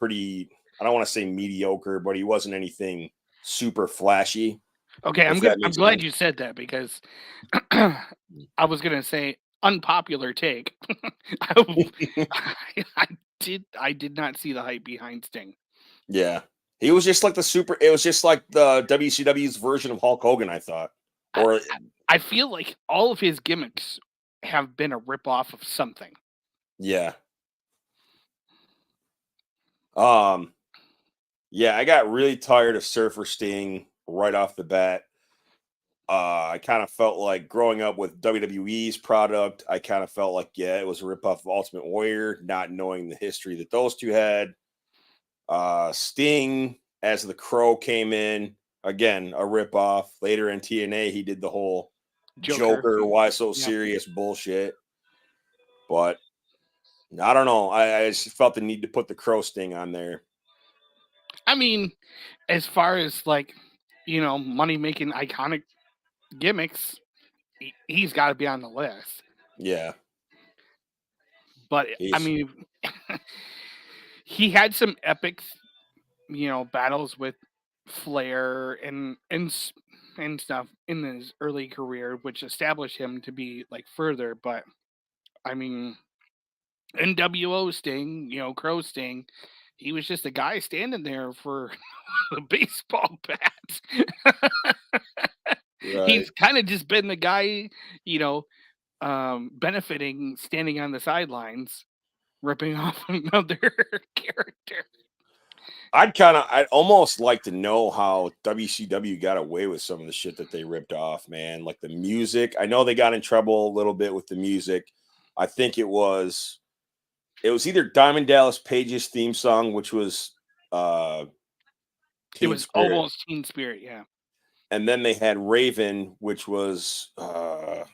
S1: I don't want to say mediocre, but he wasn't anything super flashy.
S2: Okay, I'm glad
S1: sense.
S2: you said that because I was gonna say unpopular take. I did not see the hype behind Sting.
S1: Yeah. He was just like it was just like the WCW's version of Hulk Hogan, I thought. Or
S2: I feel like all of his gimmicks have been a ripoff of something.
S1: yeah. Yeah, I got really tired of Surfer Sting right off the bat. I kind of felt like growing up with WWE's product, I kind of felt like, yeah, it was a ripoff of Ultimate Warrior, not knowing the history that those two had. Sting, as the Crow, came in, again, a ripoff. Later in TNA, he did the whole Joker why so serious bullshit. But I don't know. I just felt the need to put the Crow Sting on there.
S2: I mean, as far as like, money making iconic gimmicks, he's got to be on the list.
S1: Yeah.
S2: But I mean, he had some epic, battles with Flair and stuff in his early career, which established him to be like further. But I mean, NWO Sting, Crow Sting, he was just a guy standing there for a baseball bat.
S1: Right.
S2: He's kind of just been the guy, benefiting, standing on the sidelines, ripping off another character.
S1: I'd almost like to know how WCW got away with some of the shit that they ripped off, man. Like the music. I know they got in trouble a little bit with the music. I think it was either Diamond Dallas Page's theme song, which was
S2: It was
S1: Spirit.
S2: Almost Teen Spirit, yeah.
S1: And then they had Raven, which was no.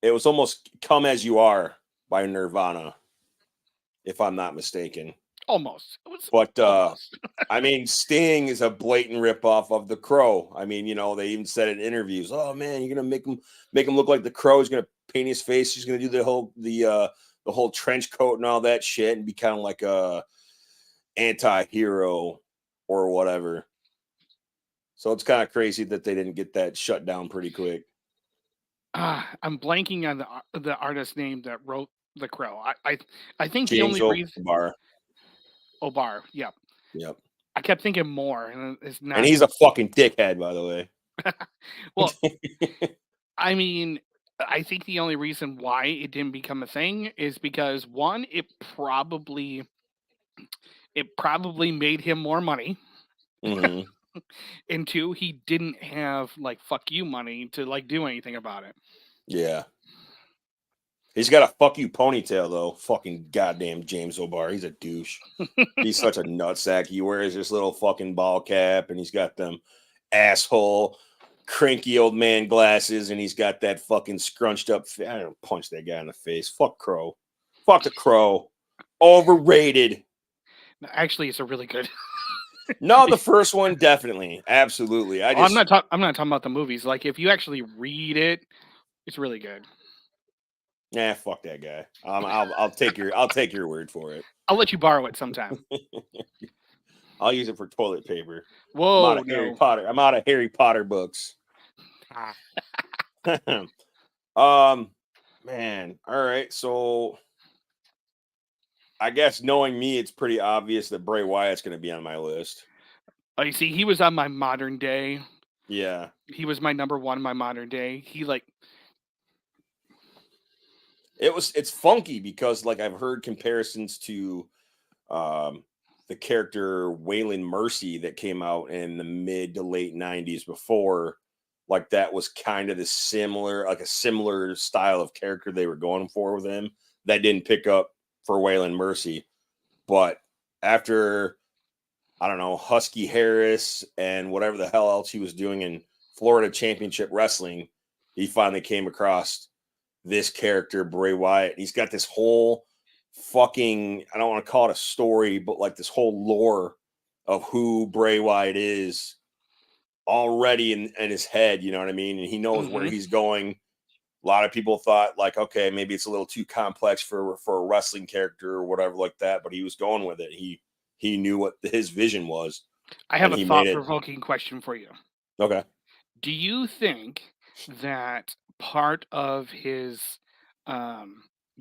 S1: It was almost Come As You Are by Nirvana, if I'm not mistaken.
S2: Almost.
S1: But I mean, Sting is a blatant ripoff of the Crow. I mean, they even said in interviews, "Oh man, you're gonna make him look like the Crow. He's gonna paint his face. He's gonna do the whole trench coat and all that shit, and be kind of like a anti-hero or whatever." So it's kind of crazy that they didn't get that shut down pretty quick.
S2: I'm blanking on the artist name that wrote the Crow. I think
S1: James
S2: the only reason
S1: Obar.
S2: Yep.
S1: Yep.
S2: I kept thinking more, and it's not.
S1: And he's a fucking dickhead, by the way.
S2: Well, I mean, I think the only reason why it didn't become a thing is because one, it probably made him more money.
S1: Mm-hmm.
S2: And two, he didn't have like fuck you money to like do anything about it.
S1: Yeah. He's got a fuck you ponytail though. Fucking goddamn James Obar. He's a douche. He's such a nutsack. He wears this little fucking ball cap and he's got them asshole cranky old man glasses and he's got that fucking scrunched up. I don't punch that guy in the face. Fuck Crow. Fuck the Crow. Overrated.
S2: Actually, it's a really good.
S1: No, the first one definitely, absolutely.
S2: I'm not talking about the movies. Like if you actually read it, it's really good.
S1: Nah, fuck that guy. I'll take your word for it.
S2: I'll let you borrow it sometime.
S1: I'll use it for toilet paper.
S2: Whoa,
S1: I'm out of Harry Potter. I'm out of Harry Potter books. Man, all right. So I guess knowing me, it's pretty obvious that Bray Wyatt's going to be on my list.
S2: You see, he was on my modern day.
S1: Yeah,
S2: He was my number one in my modern day.
S1: it's funky because like I've heard comparisons to um the character Waylon Mercy that came out in the mid to late 90s before, like that was kind of the similar, like a similar style of character they were going for with him that didn't pick up for Waylon Mercy. But after, I don't know, Husky Harris and whatever the hell else he was doing in Florida Championship Wrestling, he finally came across this character, Bray Wyatt. He's got this whole fucking, I don't want to call it a story, but like this whole lore of who Bray Wyatt is already in his head, you know what I mean? And he knows where he's going. A lot of people thought like, okay, maybe it's a little too complex for a wrestling character or whatever like that, but he was going with it. He knew what his vision was,
S2: I have
S1: and
S2: a
S1: he made it.
S2: thought-provoking question for you.
S1: Okay.
S2: Do you think that part of his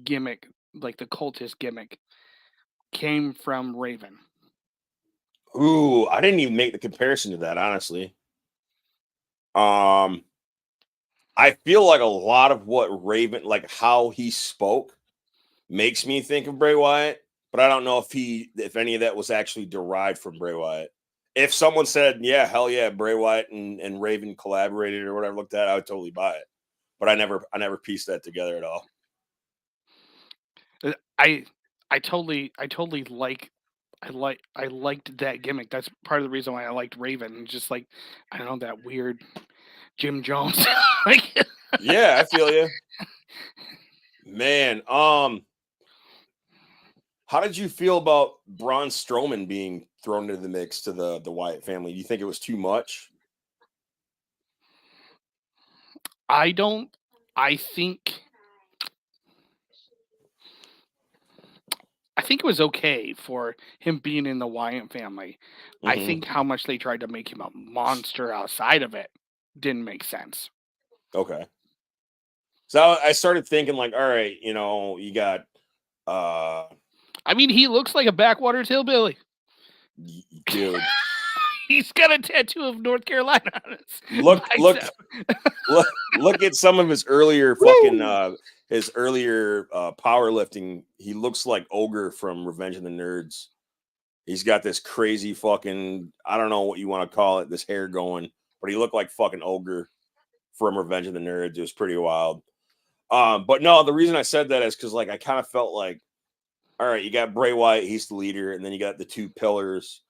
S2: gimmick, like the cultist gimmick, came from Raven?
S1: Ooh, I didn't even make the comparison to that, honestly. Um, I feel like a lot of what Raven, like how he spoke, makes me think of Bray Wyatt, but I don't know if any of that was actually derived from Bray Wyatt. If someone said, yeah, hell yeah, Bray Wyatt and Raven collaborated or whatever like that, I would totally buy it. But I never pieced that together at all.
S2: I I liked that gimmick. That's part of the reason why I liked Raven. Just like, I don't know, that weird Jim Jones. like
S1: Yeah, I feel you. Man, how did you feel about Braun Strowman being thrown into the mix to the Wyatt family? Do you think it was too much?
S2: I don't I think I think it was okay for him being in the Wyatt family. I
S1: Hmm.
S2: think how much they tried to make him a monster outside of it didn't make sense.
S1: Okay. So I started thinking like, all right, you got uh
S2: I mean, he looks like a backwaters hillbilly.
S1: dude,
S2: He's got a tattoo of North Carolina on his
S1: look look
S2: bicep.
S1: look at some of his earlier fucking
S2: Woo!
S1: powerlifting. He looks like Ogre from Revenge of the Nerds. He's got this crazy fucking, I don't know what you want to call it, this hair going, but he looked like fucking Ogre from Revenge of the Nerds. It was pretty wild. But no, the reason I said that is because like I kind of felt like, all right, you got Bray Wyatt, he's the leader, and then you got the two pillars,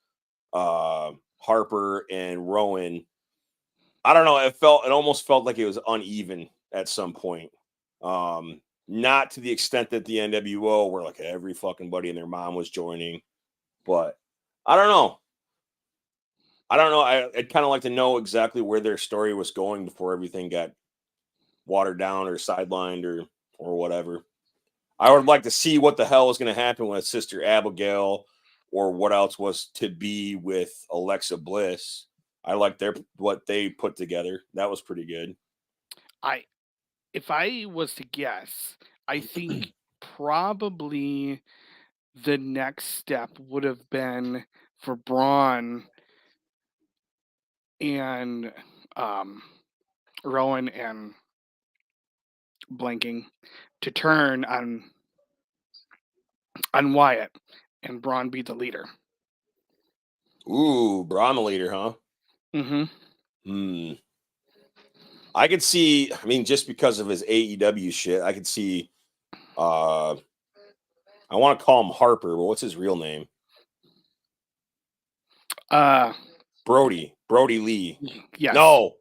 S1: Harper and Rowan. I don't know. It almost felt like it was uneven at some point. Not to the extent that the NWO, where like every fucking buddy and their mom was joining, but I don't know. I don't know. I'd kind of like to know exactly where their story was going before everything got watered down or sidelined or whatever. I would like to see what the hell was going to happen with Sister Abigail, or what else was to be with Alexa Bliss. I like what they put together. That was pretty good.
S2: I If I was to guess, I think probably the next step would have been for Braun and um, Rowan and blanking to turn on Wyatt and Braun be the leader.
S1: Ooh, Braun the leader, huh?
S2: Mm-hmm.
S1: Hmm. I could see. I mean, just because of his AEW shit, I could see. Uh, I want to call him Harper, but what's his real name?
S2: Uh,
S1: Brody Lee.
S2: yes.
S1: No,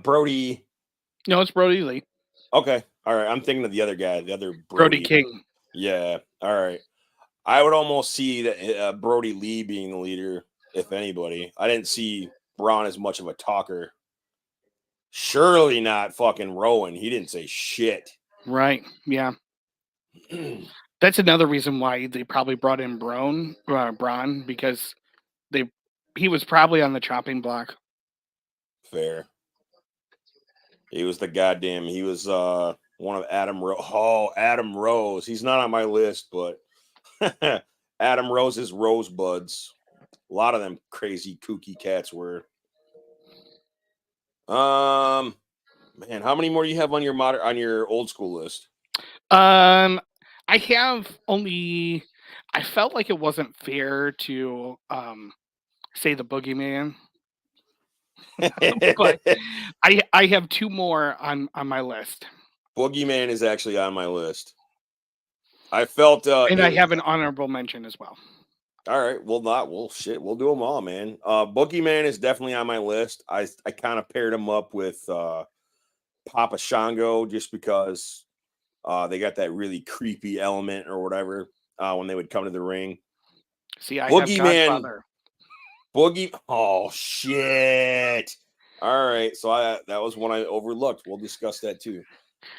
S1: Brody.
S2: No, it's Brody Lee.
S1: Okay, all right. I'm thinking of the other guy, the other
S2: Brody
S1: Brody.
S2: King.
S1: Yeah, all right. I would almost see that Brody Lee being the leader, if anybody. I didn't see Braun as much of a talker. Surely not fucking Rowan. He didn't say shit.
S2: Right. Yeah. That's another reason why they probably brought in Braun because he was probably on the chopping block.
S1: Fair. He was the goddamn. He was one of Adam Rose. Oh, Adam Rose. He's not on my list, but Adam Rose's Rosebuds. A lot of them crazy kooky cats were. Man, how many more do you have on your old school list?
S2: I have only. I felt like it wasn't fair to say the Boogeyman, but I have two more on my list,
S1: Boogeyman is actually on my list. I felt
S2: and I have an honorable mention as well.
S1: all right. Well, shit. We'll do them all, man. Boogeyman is definitely on my list. I kind of paired him up with Papa Shango just because they got that really creepy element or whatever when they would come to the ring.
S2: See, I have
S1: Boogeyman.
S2: Godfather.
S1: Oh shit! All right, so that was one I overlooked. We'll discuss that too.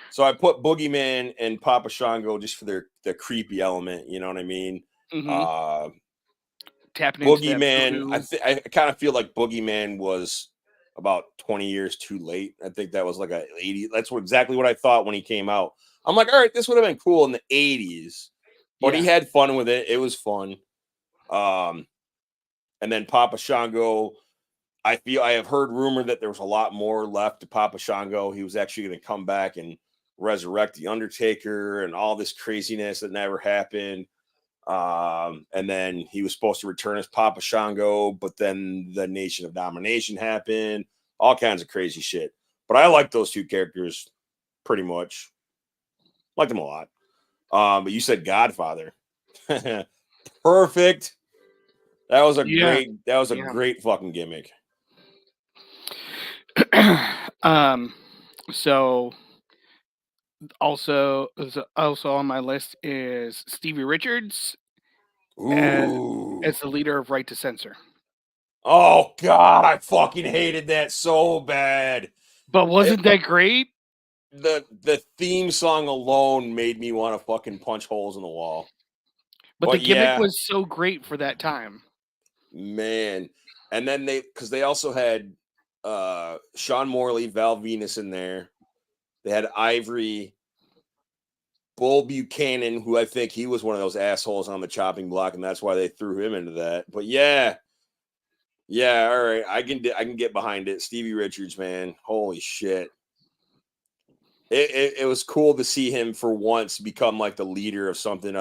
S1: So I put Boogeyman and Papa Shango just for the creepy element. You know what I mean?
S2: Mm-hmm. Tapping into that
S1: Boogeyman.
S2: voodoo.
S1: I kind of feel like Boogeyman was about 20 years too late. I think that was like a 80. That's exactly what I thought when he came out. I'm like, all right, this would have been cool in the 80s, but he had fun with it. It was fun. And then Papa Shango, I have heard rumor that there was a lot more left to Papa Shango. He was actually going to come back and resurrect the Undertaker and all this craziness that never happened. And then he was supposed to return as Papa Shango, but then the Nation of Domination happened. All kinds of crazy shit. But I like those two characters pretty much. Like them a lot. But you said Godfather. Perfect. That was a great fucking gimmick.
S2: So also on my list is Stevie Richards as the leader of Right to Censor.
S1: Oh God, I fucking hated that so bad.
S2: But wasn't that great?
S1: The theme song alone made me want to fucking punch holes in the wall.
S2: But the gimmick was so great for that time.
S1: Man. And then they also had Sean Morley, Val Venus in there. They had Ivory, Bull Buchanan, who I think he was one of those assholes on the chopping block, and that's why they threw him into that. But yeah, all right, I can get behind it. Stevie Richards, man, holy shit! It was cool to see him for once become like the leader of something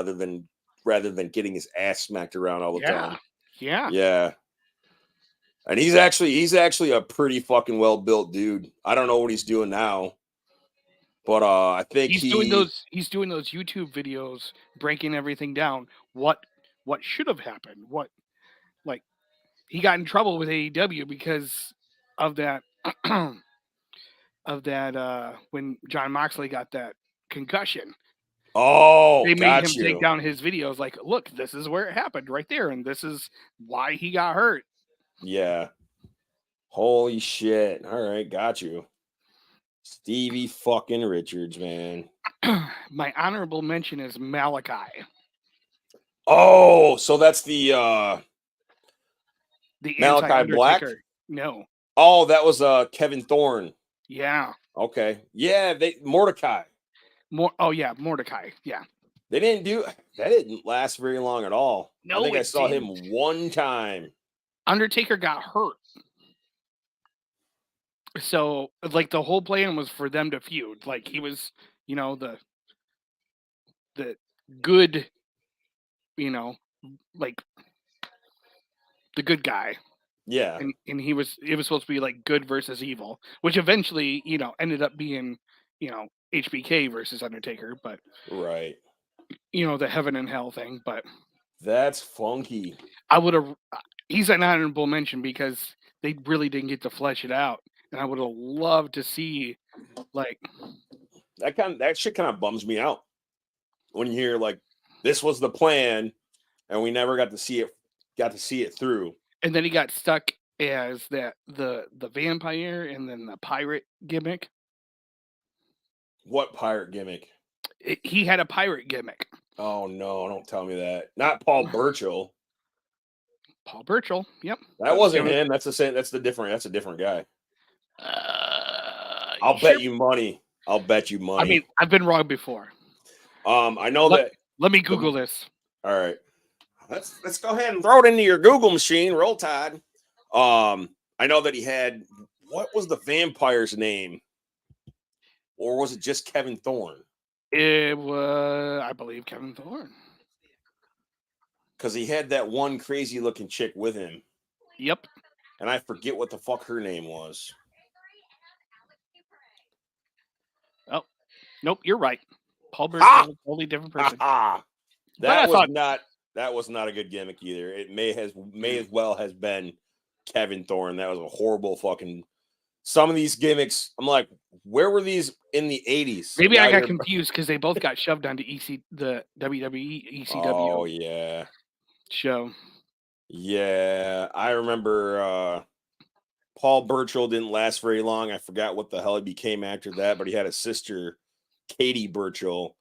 S1: rather than getting his ass smacked around all the time. Yeah. And he's actually a pretty fucking well built dude. I don't know what he's doing now, but I think
S2: he's doing those YouTube videos breaking everything down. What should have happened? What, like, he got in trouble with AEW because of that when John Moxley got that concussion.
S1: Oh,
S2: they made him take down his videos. Like, look, this is where it happened right there, and this is why he got hurt.
S1: Yeah. Holy shit! All right, got you. Stevie fucking Richards, man.
S2: My honorable mention is Malachi.
S1: Oh, so that's the Malachi Black?
S2: No.
S1: Oh, that was Kevin Thorne.
S2: Yeah.
S1: Okay. Yeah, Mordecai.
S2: Mordecai. Yeah.
S1: That didn't last very long at all.
S2: No,
S1: I think I saw him one time.
S2: Undertaker got hurt. So, like, the whole plan was for them to feud. Like, he was, the good, like, the good guy.
S1: Yeah.
S2: And it was supposed to be like good versus evil, which eventually, ended up being, HBK versus Undertaker, but
S1: right.
S2: The heaven and hell thing. But
S1: that's funky.
S2: He's an honorable mention because they really didn't get to flesh it out. And I would have loved to see, like,
S1: that shit kind of bums me out when you hear like this was the plan and we never got to see it through.
S2: And then he got stuck as the vampire and then the pirate gimmick.
S1: What pirate gimmick?
S2: He had a pirate gimmick.
S1: Oh no! Don't tell me that. Not Paul Burchill.
S2: Paul Burchill. Yep.
S1: That wasn't him. That's a different guy. I'll bet you money. I'll bet you money.
S2: I mean, I've been wrong before.
S1: I know that.
S2: Let me Google this.
S1: All right. Let's go ahead and throw it into your Google machine. Roll Tide. I know that he had, what was the vampire's name? Or was it just Kevin Thorne?
S2: It was, I believe, Kevin Thorne.
S1: Because he had that one crazy looking chick with him.
S2: Yep.
S1: And I forget what the fuck her name was.
S2: Oh, nope, you're right. Paul Burchill, totally different person.
S1: That was not a good gimmick either. It may as well has been Kevin Thorne. That was a horrible fucking. Some of these gimmicks, I'm like, where were these in the 80s?
S2: Maybe I got confused because they both got shoved onto the WWE ECW show.
S1: Yeah, I remember Paul Burchill didn't last very long. I forgot what the hell he became after that, but he had a sister, Katie Burchill,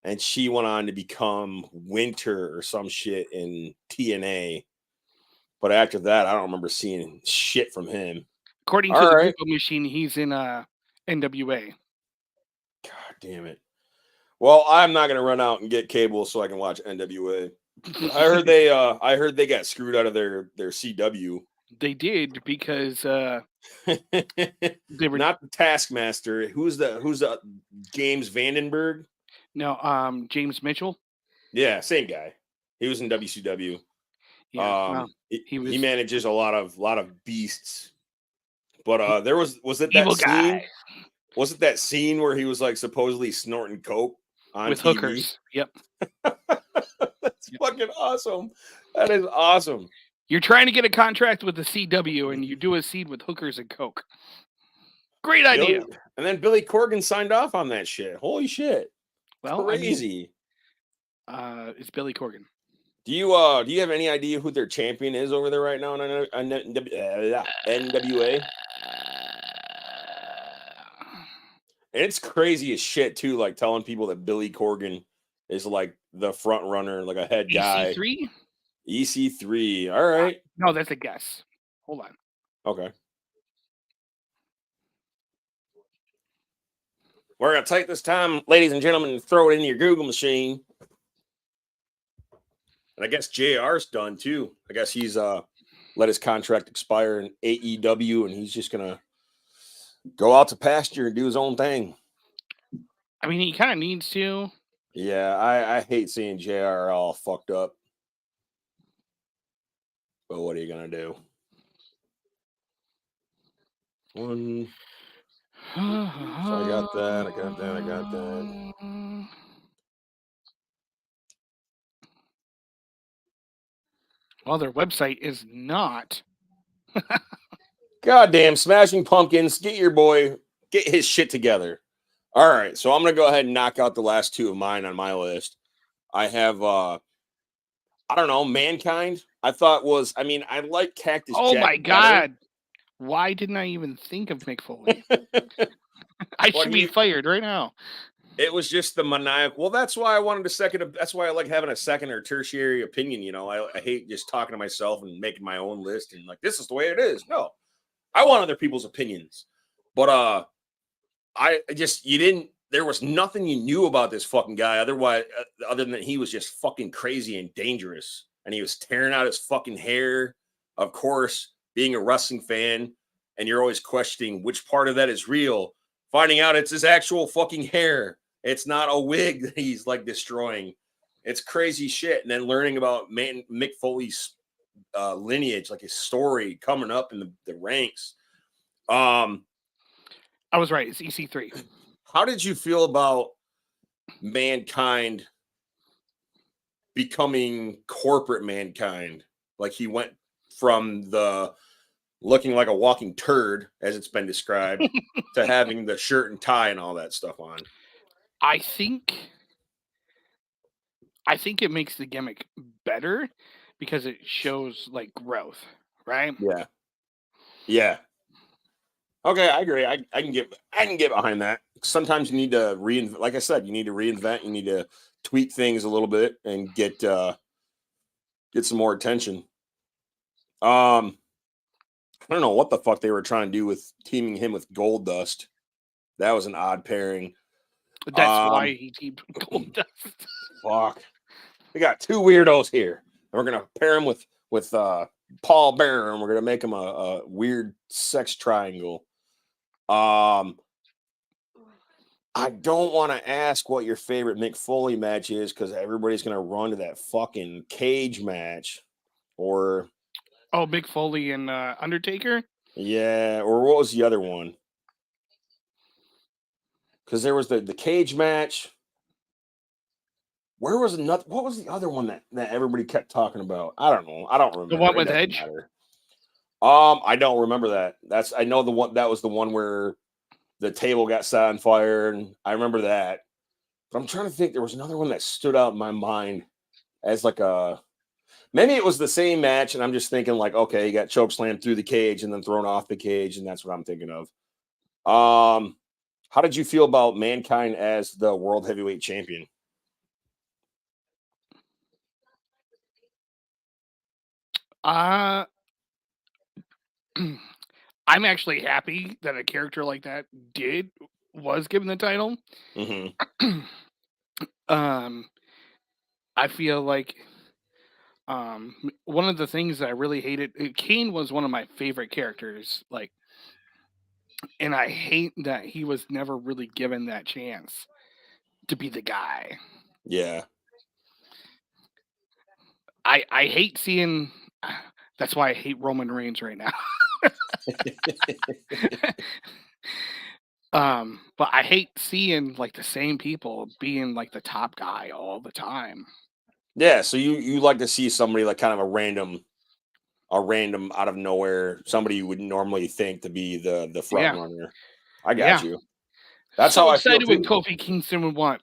S1: and she went on to become Winter or some shit in TNA. But after that, I don't remember seeing shit from him.
S2: According to the Google machine, he's in NWA.
S1: God damn it. Well, I'm not gonna run out and get cable so I can watch NWA. I heard they got screwed out of their CW.
S2: They did because
S1: they were not the Taskmaster. Who's the James Vandenberg?
S2: No, James Mitchell.
S1: Yeah, same guy. He was in WCW.
S2: Yeah,
S1: he manages a lot of beasts. But there was it that scene?
S2: Guy.
S1: Was it that scene where he was like supposedly snorting coke on
S2: with
S1: TV?
S2: Hookers? Yep.
S1: That's fucking awesome. That is awesome.
S2: You're trying to get a contract with the CW and you do a seed with hookers and coke. Great idea.
S1: And then Billy Corgan signed off on that shit. Holy shit.
S2: Well,
S1: crazy.
S2: It's Billy Corgan.
S1: Do you have any idea who their champion is over there right now on NWA? And it's crazy as shit too, like telling people that Billy Corgan is like the front runner, like a head guy.
S2: EC3?
S1: EC3. All right.
S2: No, that's a guess. Hold on.
S1: Okay. We're going to take this time, ladies and gentlemen, and throw it in your Google machine. And I guess JR's done too. I guess he's let his contract expire in AEW, and he's just going to go out to pasture and do his own thing.
S2: I mean, he kind of needs to.
S1: Yeah, I hate seeing JR all fucked up. But what are you going to do? So I got that.
S2: Well, their website is not.
S1: Goddamn Smashing Pumpkins, get his shit together. All right, so I'm going to go ahead and knock out the last two of mine on my list. I have, I don't know, Mankind. I like Cactus Jack.
S2: Oh, my God. Why didn't I even think of Mick Foley? I should be fired right now.
S1: It was just the maniacal. Well, that's why I wanted a second. That's why I like having a second or tertiary opinion. You know, I hate just talking to myself and making my own list and like, this is the way it is. No, I want other people's opinions. But there was nothing you knew about this fucking guy other than he was just fucking crazy and dangerous. And he was tearing out his fucking hair. Of course, being a wrestling fan, and you're always questioning which part of that is real, finding out it's his actual fucking hair. It's not a wig that he's like destroying. It's crazy shit. And then learning about Mick Foley's lineage, like his story coming up in the ranks.
S2: I was right. It's EC3.
S1: How did you feel about Mankind becoming corporate Mankind? Like he went from the looking like a walking turd, as it's been described, to having the shirt and tie and all that stuff on.
S2: I think it makes the gimmick better because it shows like growth, right?
S1: Yeah. Yeah. Okay, I agree. I can get behind that. Sometimes you need to reinvent. Like I said, you need to reinvent. You need to tweak things a little bit and get some more attention. I don't know what the fuck they were trying to do with teaming him with Goldust. That was an odd pairing.
S2: That's why he teamed with Goldust.
S1: Fuck. We got two weirdos here. We're gonna pair him with Paul Bearer, and we're gonna make him a weird sex triangle. I don't want to ask what your favorite Mick Foley match is because everybody's gonna run to that fucking cage match, or
S2: Mick Foley and Undertaker.
S1: yeah, or what was the other one? Because there was the cage match. Where was another? What was the other one that everybody kept talking about? I don't know. I don't remember.
S2: The one
S1: It
S2: with
S1: doesn't
S2: Edge.
S1: matter. I don't remember that. I know the one that was the one where the table got set on fire, and I remember that. But I'm trying to think. There was another one that stood out in my mind as like a maybe it was the same match, and I'm just thinking like, okay, he got choke slammed through the cage and then thrown off the cage, and that's what I'm thinking of. How did you feel about Mankind as the World Heavyweight Champion?
S2: I'm actually happy that a character like that was given the title.
S1: Mm-hmm.
S2: I feel like one of the things that I really hated, Kane was one of my favorite characters, like, and I hate that he was never really given that chance to be the guy.
S1: Yeah.
S2: I hate seeing. That's why I hate Roman Reigns right now. But I hate seeing like the same people being like the top guy all the time.
S1: Yeah, so you like to see somebody like kind of a random out of nowhere, somebody you would normally think to be the front
S2: Yeah,
S1: runner. I got
S2: yeah.
S1: you. That's
S2: So
S1: how I feel
S2: excited when
S1: too.
S2: Kofi Kingston would want.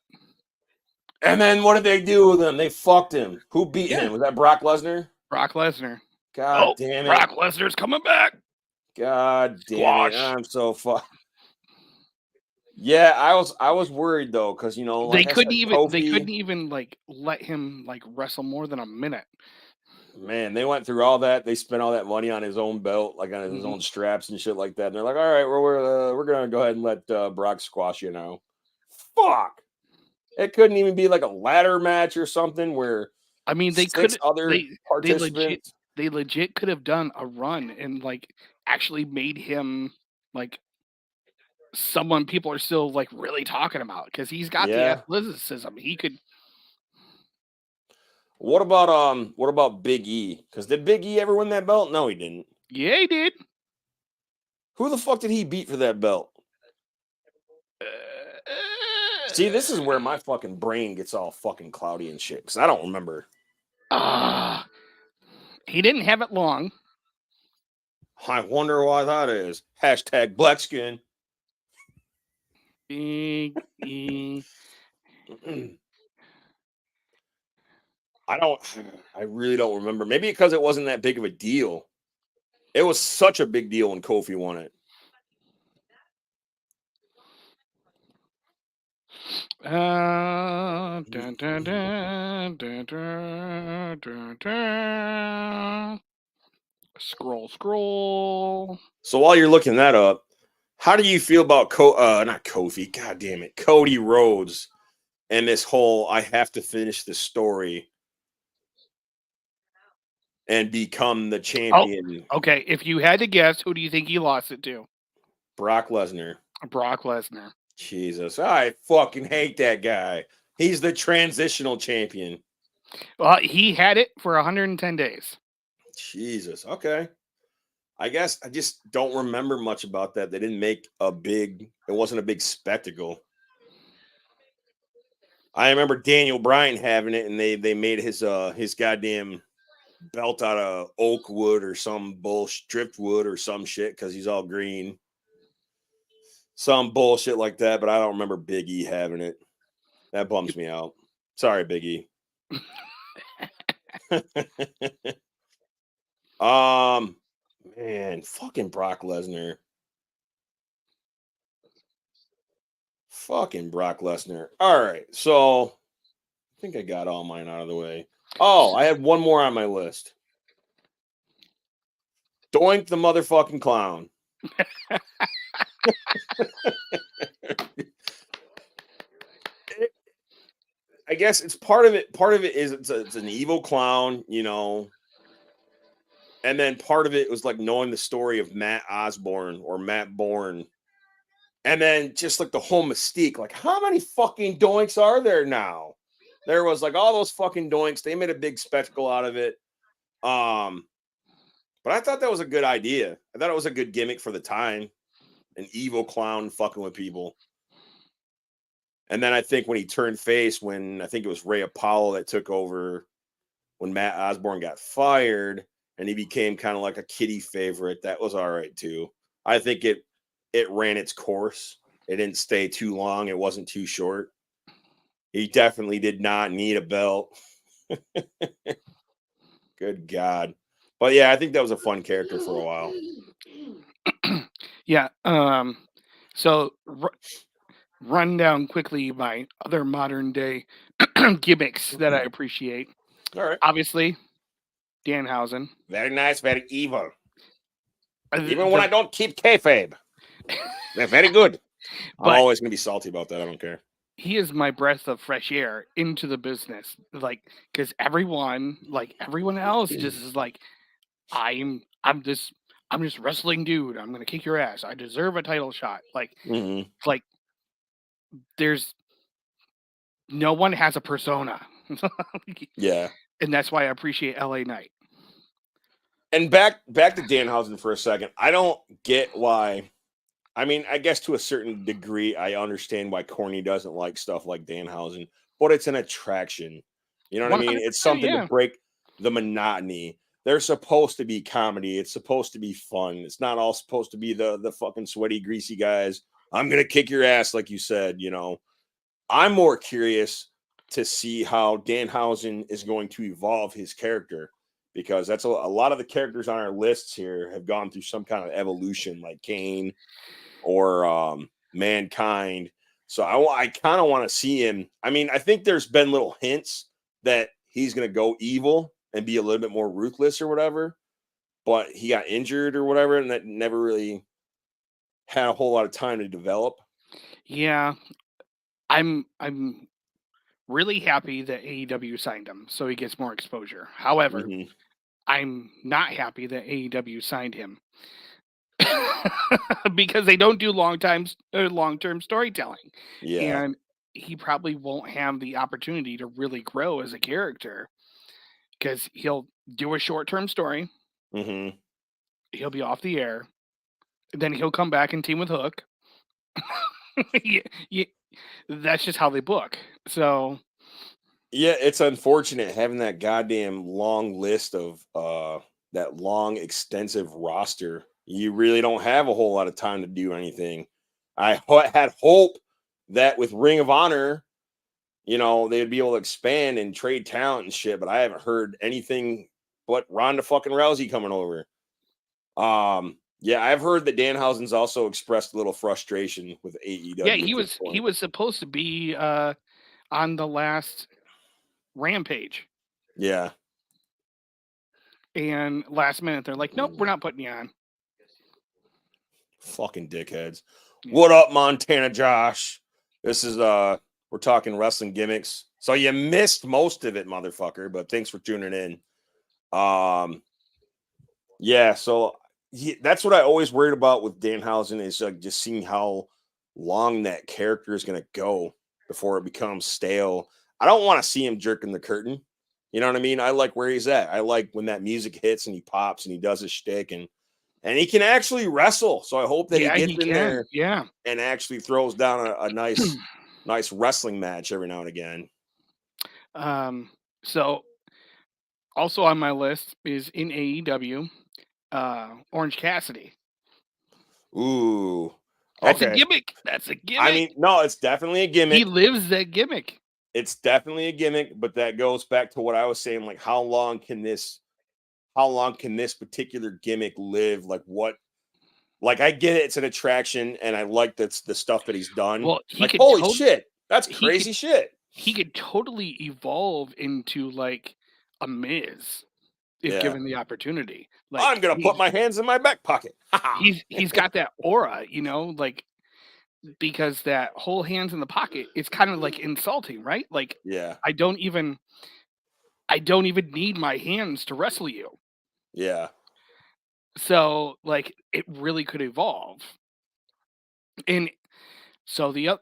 S1: And then what did they do with him? They fucked him. Who beat
S2: Yeah,
S1: him? Was that Brock Lesnar?
S2: Brock Lesnar.
S1: God
S2: Oh,
S1: damn it.
S2: Brock Lesnar's coming back.
S1: God damn it.
S2: Squash.
S1: I'm so fucked. Yeah, I was worried though, because
S2: They
S1: like I
S2: couldn't
S1: said,
S2: even they couldn't
S1: Kofi,
S2: even like let him like wrestle more than a minute.
S1: man, they went through all that. They spent all that money on his own belt, like on his
S2: Mhm.
S1: own straps and shit like that. And they're like, all right, we're gonna go ahead and let Brock squash you now. Fuck. It couldn't even be like a ladder match or something where
S2: I mean, they
S1: six
S2: could
S1: other
S2: they legit
S1: participants.
S2: they legit could have done a run and like actually made him like someone people are still like really talking about because he's got the
S1: Yeah.
S2: athleticism. He could.
S1: What about Big E? Because did Big E ever win that belt? No, he didn't.
S2: Yeah, he did.
S1: Who the fuck did he beat for that belt? See, this is where my fucking brain gets all fucking cloudy and shit because I don't remember.
S2: He didn't have it long.
S1: I wonder why that is. Hashtag black skin.
S2: Big E.
S1: I really don't remember. Maybe because it wasn't that big of a deal. It was such a big deal when Kofi won it.
S2: Dun, dun, dun, dun, dun, dun, dun. Scroll.
S1: So while you're looking that up, how do you feel about not Kofi? God damn it, Cody Rhodes and this whole I have to finish the story and become the
S2: Oh,
S1: champion?
S2: okay. If you had to guess, who do you think he lost it to?
S1: Brock Lesnar.
S2: Brock Lesnar.
S1: Jesus, I fucking hate that guy. He's the transitional champion.
S2: Well, he had it for 110 days.
S1: Jesus. Okay. I guess I just don't remember much about that. They didn't make it wasn't a big spectacle. I remember Daniel Bryan having it and they made his goddamn belt out of oak wood or some bullshit driftwood or some shit because he's all green. Some bullshit like that, but I don't remember Big E having it. That bums me out. Sorry, Big E. Man, fucking Brock Lesnar. Fucking Brock Lesnar. All right, so I think I got all mine out of the way. Oh, I had one more on my list. Doink the motherfucking clown. I guess it's part of it. Part of it is it's an evil clown, you know, and then part of it was like knowing the story of Matt Osborne or Matt Bourne, and then just like the whole mystique. Like, how many fucking doinks are there now? There was like all those fucking doinks. They made a big spectacle out of it. But I thought that was a good idea. I thought it was a good gimmick for the time. An evil clown fucking with people. And then I think when he turned face, when I think it was Ray Apollo that took over when Matt Osborne got fired and he became kind of like a kiddie favorite, that was all right too. I think it ran its course. It didn't stay too long. It wasn't too short. He definitely did not need a belt. Good God. But yeah, I think that was a fun character for a while.
S2: Yeah. So run down quickly my other modern day gimmicks that I appreciate.
S1: All right.
S2: Obviously, Danhausen.
S1: Very nice, very evil.
S2: Uh,
S1: Even when I don't keep kayfabe, they're very good. I'm
S2: But-
S1: always going to be salty about that. I don't care.
S2: He is my breath of fresh air into the business, like, because everyone else just is like, I'm just wrestling dude. I'm gonna kick your ass. I deserve a title shot. Like there's no one has a persona.
S1: Yeah.
S2: And that's why I appreciate LA Knight.
S1: And back to Danhausen for a second. I don't get why. I mean, I guess to a certain degree, I understand why Corny doesn't like stuff like Danhausen, but it's an attraction. You know what I mean? It's something to break the monotony. They're supposed to be comedy. It's supposed to be fun. It's not all supposed to be the fucking sweaty, greasy guys. I'm gonna kick your ass, like you said. You know, I'm more curious to see how Danhausen is going to evolve his character, because that's a lot of the characters on our lists here have gone through some kind of evolution, like Kane or Mankind. So I kind of want to see him. I mean, I think there's been little hints that he's going to go evil and be a little bit more ruthless or whatever, but he got injured or whatever, and that never really had a whole lot of time to develop.
S2: Yeah, I'm really happy that AEW signed him so he gets more exposure. However, I'm not happy that AEW signed him because they don't do long-term storytelling.
S1: Yeah.
S2: And he probably won't have the opportunity to really grow as a character because he'll do a short-term story. He'll be off the air. Then he'll come back and team with Hook. That's just how they book. So
S1: yeah, it's unfortunate having that goddamn long list of that long, extensive roster. You really don't have a whole lot of time to do anything. I had hope that with Ring of Honor, you know, they'd be able to expand and trade talent and shit, but I haven't heard anything but Ronda fucking Rousey coming over. Yeah, I've heard that Danhausen's also expressed a little frustration with AEW.
S2: Yeah, he was supposed to be on the last Rampage.
S1: Yeah.
S2: And last minute they're like, nope, we're not putting you on.
S1: Fucking dickheads. Yeah. What up, Montana Josh? This is we're talking wrestling gimmicks. So you missed most of it, motherfucker, but thanks for tuning in. Yeah, so that's what I always worried about with Danhausen, is like just seeing how long that character is going to go before it becomes stale. I don't want to see him jerking the curtain. You know what I mean? I like where he's at. I like when that music hits and he pops and he does his shtick, and he can actually wrestle. So I hope that he gets in there and actually throws down a nice wrestling match every now and again.
S2: So also on my list is in AEW, Orange Cassidy.
S1: Ooh.
S2: That's a gimmick. That's a gimmick.
S1: I mean, no, it's definitely a gimmick.
S2: He lives that gimmick.
S1: It's definitely a gimmick, but that goes back to what I was saying. Like, how long can this particular gimmick live? Like, I get it, it's an attraction, and I like the stuff that he's done.
S2: Well,
S1: holy shit, that's crazy shit.
S2: He could totally evolve into like a Miz if given the opportunity. Like,
S1: I'm gonna put my hands in my back pocket.
S2: he's got that aura, you know, like because that whole hands in the pocket is kind of like insulting, right? Like
S1: Yeah.
S2: I don't even need my hands to wrestle you.
S1: Yeah.
S2: So like it really could evolve. And so the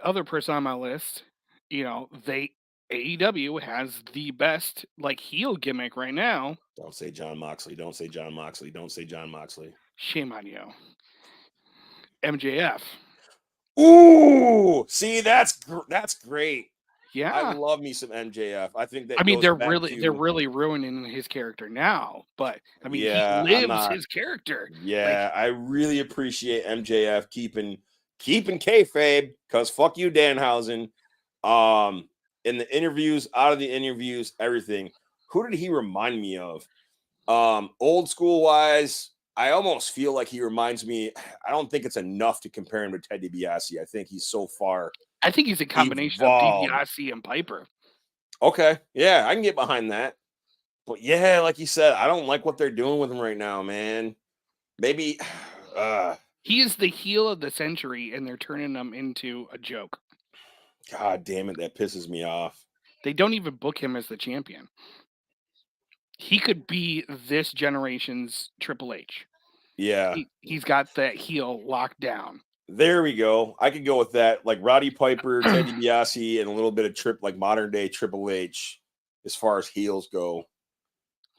S2: other person on my list, they AEW has the best like heel gimmick right now.
S1: Don't say John Moxley. Don't say John Moxley. Don't say John Moxley.
S2: Shame on you. MJF.
S1: Ooh, see, that's great. I
S2: Yeah.
S1: love me some MJF. I think
S2: I
S1: that
S2: mean,
S1: goes
S2: they're
S1: back
S2: really
S1: to
S2: ruining his character now, but I mean, he
S1: yeah. I'm
S2: lives
S1: not.
S2: his character. Like
S1: Yeah, I really appreciate MJF keeping kayfabe because fuck you, Danhausen. In the interviews, out of the interviews, everything. Who did he remind me of? Old school wise, I almost feel like he reminds me. I don't think it's enough to compare him to Ted DiBiase. I think he's so far
S2: I think he's a combination of
S1: evolved.
S2: DiBiase and Piper.
S1: Okay, yeah, I can get behind that. But yeah, like you said, I don't like what they're doing with him right now, man. Maybe
S2: He is the heel of the century, and they're turning him into a joke.
S1: God damn it, that pisses me off.
S2: They don't even book him as the champion. He could be this generation's Triple H.
S1: Yeah,
S2: He's got that heel locked down.
S1: there we go. I could go with that. Like Roddy Piper, Ted DiBiase, and a little bit of like modern day Triple H as far as heels go.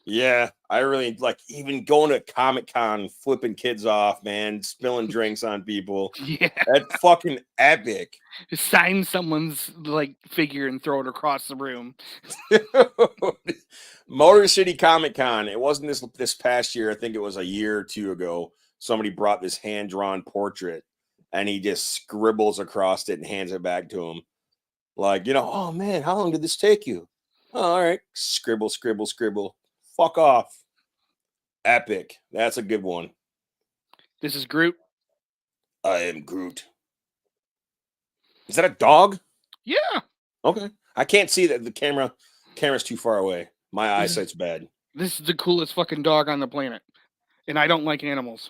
S1: Yeah, I really like even going to Comic-Con, flipping kids off, man, spilling drinks on people.
S2: Yeah.
S1: That's fucking epic.
S2: Sign someone's like figure and throw it across the room.
S1: Motor City Comic-Con. It wasn't this past year. I think it was a year or two ago. Somebody brought this hand-drawn portrait and he just scribbles across it and hands it back to him. Like, oh man, how long did this take you? Oh, all right. Scribble, scribble, scribble. Fuck off. Epic. That's a good one.
S2: This is Groot.
S1: I am Groot. Is that a dog?
S2: Yeah.
S1: Okay. I can't see that. The camera's too far away. My eyesight's bad.
S2: This is the coolest fucking dog on the planet. And I don't like animals.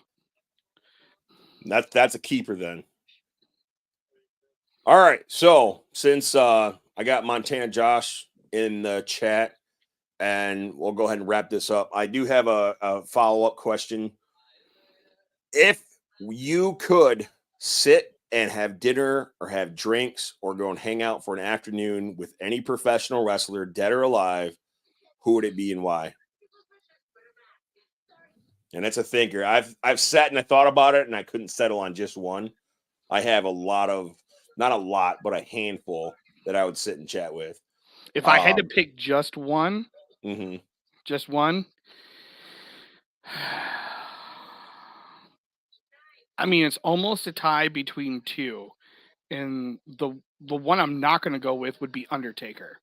S1: That's a keeper then. All right. So since I got Montana Josh in the chat, and we'll go ahead and wrap this up. I do have a follow-up question. If you could sit and have dinner or have drinks or go and hang out for an afternoon with any professional wrestler, dead or alive, who would it be and why? And it's a thinker. I've sat and I thought about it and I couldn't settle on just one. I have not a lot, but a handful that I would sit and chat with.
S2: If I had to pick just one, just one, I mean, it's almost a tie between two. And the one I'm not going to go with would be Undertaker.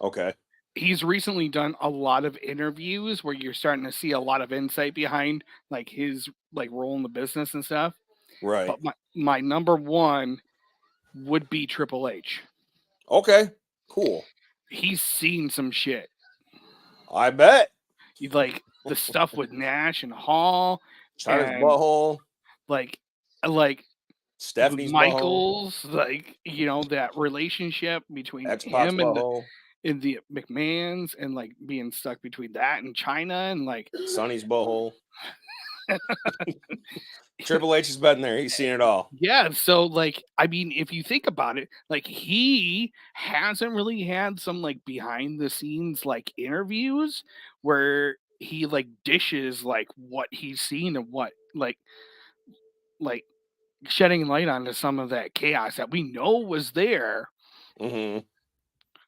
S1: Okay.
S2: He's recently done a lot of interviews where you're starting to see a lot of insight behind like his like role in the business and stuff.
S1: Right.
S2: But my number one would be Triple H.
S1: Okay. Cool.
S2: He's seen some shit.
S1: I bet.
S2: He's like the stuff with Nash and Hall.
S1: China's butthole.
S2: Like
S1: Stephanie's
S2: Michaels,
S1: butthole.
S2: like, that relationship between
S1: X-Pac's
S2: him
S1: butthole.
S2: and the McMahons, and like being stuck between that and China, and like
S1: Sonny's butthole. Triple H has been there. He's seen it all.
S2: Yeah. So, like, I mean, if you think about it, like, he hasn't really had some like behind the scenes like interviews where he like dishes like what he's seen and what like shedding light onto some of that chaos that we know was there,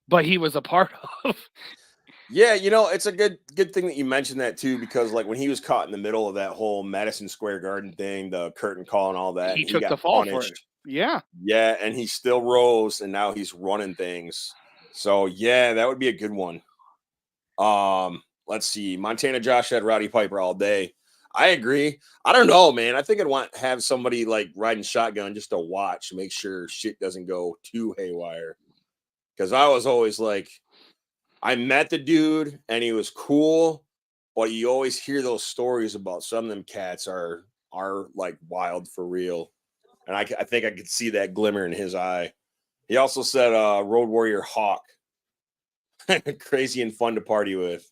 S2: but he was a part of.
S1: Yeah, it's a good thing that you mentioned that too, because like when he was caught in the middle of that whole Madison Square Garden thing, the curtain call and all that,
S2: He
S1: and
S2: took
S1: got
S2: the fall for
S1: punished.
S2: it. Yeah.
S1: Yeah, and he still rose, and now he's running things. So yeah, that would be a good one. Let's see. Montana Josh had Roddy Piper all day. I agree. I don't know, man. I think I'd have somebody like riding shotgun just to watch, make sure shit doesn't go too haywire. Because I was always like, I met the dude and he was cool, but you always hear those stories about some of them cats are like wild for real. and I think I could see that glimmer in his eye. He also said Road Warrior Hawk. Crazy and fun to party with.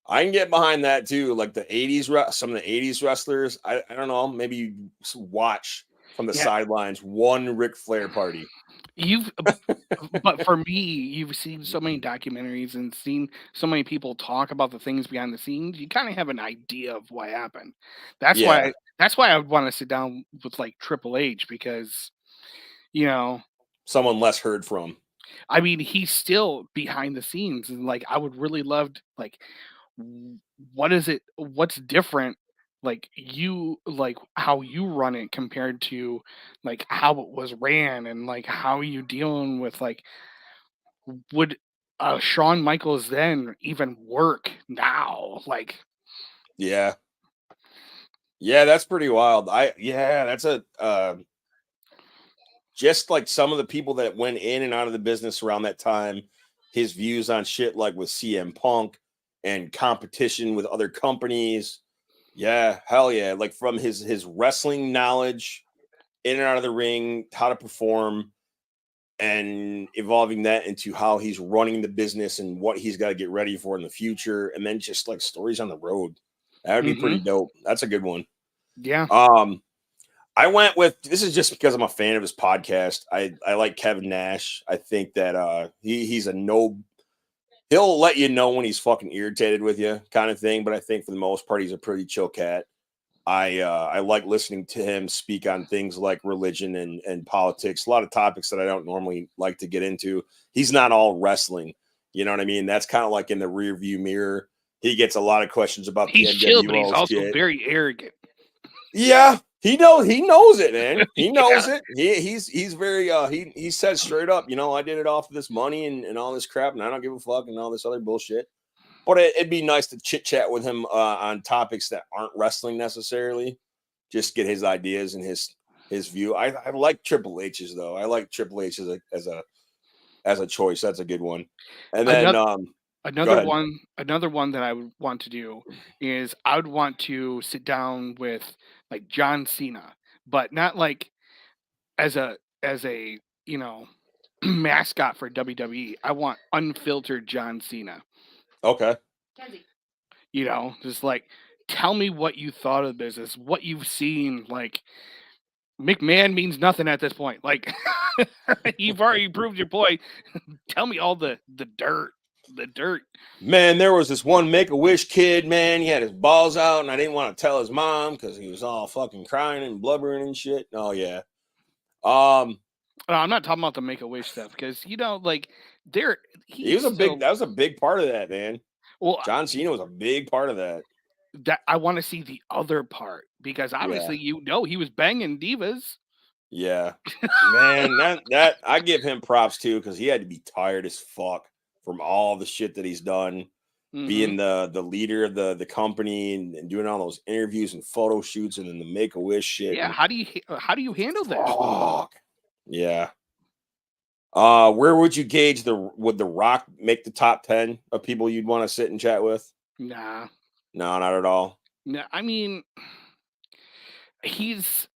S1: I can get behind that too. Like the 80s, some of the 80s wrestlers. I don't know. Maybe you watch from the
S2: Yeah.
S1: sidelines one Ric Flair party.
S2: But for me, you've seen so many documentaries and seen so many people talk about the things behind the scenes. You kind of have an idea of what happened. That's
S1: Yeah.
S2: why. That's why I would want to sit down with like Triple H because, you know,
S1: Someone less heard from.
S2: I mean, he's still behind the scenes, and like I would really love like what is it? What's different? Like you like how you run it compared to like how it was ran, and like how you dealing with like would Shawn Michaels then even work now? Like,
S1: Yeah. Yeah, that's pretty wild. That's a just like some of the people that went in and out of the business around that time, his views on shit like with CM Punk and competition with other companies. Yeah, hell yeah. Like from his wrestling knowledge in and out of the ring, how to perform, and evolving that into how he's running the business and what he's got to get ready for in the future, and then just like stories on the road. That would be pretty dope. That's a good one.
S2: yeah,
S1: I went with this is just because I'm a fan of his podcast. I like Kevin Nash. I think that he's a no. He'll let you know when he's fucking irritated with you, kind of thing. But I think for the most part, he's a pretty chill cat. I like listening to him speak on things like religion and politics, a lot of topics that I don't normally like to get into. He's not all wrestling, you know what I mean? That's kind of like in the rear view mirror. He gets a lot of questions about the
S2: he's chill, but he's
S1: NWO
S2: also
S1: shit.
S2: very arrogant.
S1: Yeah, he knows it, man. He knows
S2: Yeah.
S1: it. He's very he says straight up, I did it off of this money and all this crap, and I don't give a fuck and all this other bullshit. But it'd be nice to chit chat with him on topics that aren't wrestling necessarily. Just get his ideas and his view. I like Triple H's though. I like Triple H as a choice. That's a good one. And then
S2: Another
S1: go ahead.
S2: another one that I would want to do is I would want to sit down with like John Cena, but not like as a mascot for WWE. I want unfiltered John Cena.
S1: Okay.
S2: Just like tell me what you thought of the business, what you've seen. Like McMahon means nothing at this point. Like you've already proved your point. Tell me all the dirt. The dirt.
S1: Man, there was this one Make-A-Wish kid, man. He had his balls out, and I didn't want to tell his mom because he was all fucking crying and blubbering and shit. Oh yeah.
S2: I'm not talking about the Make-A-Wish stuff because like there
S1: He was that was a big part of that, man.
S2: well
S1: John Cena was a big part of that.
S2: that I want to see the other part because obviously he was banging divas.
S1: Yeah. Man, that I give him props too because he had to be tired as fuck from all the shit that he's done, being the leader of the company and doing all those interviews and photo shoots and then the Make-A-Wish shit.
S2: Yeah, how do you handle that?
S1: Fuck. Yeah. Where would you gauge would The Rock make the top 10 of people you'd want to sit and chat with?
S2: Nah.
S1: No, not at all.
S2: No, I mean he's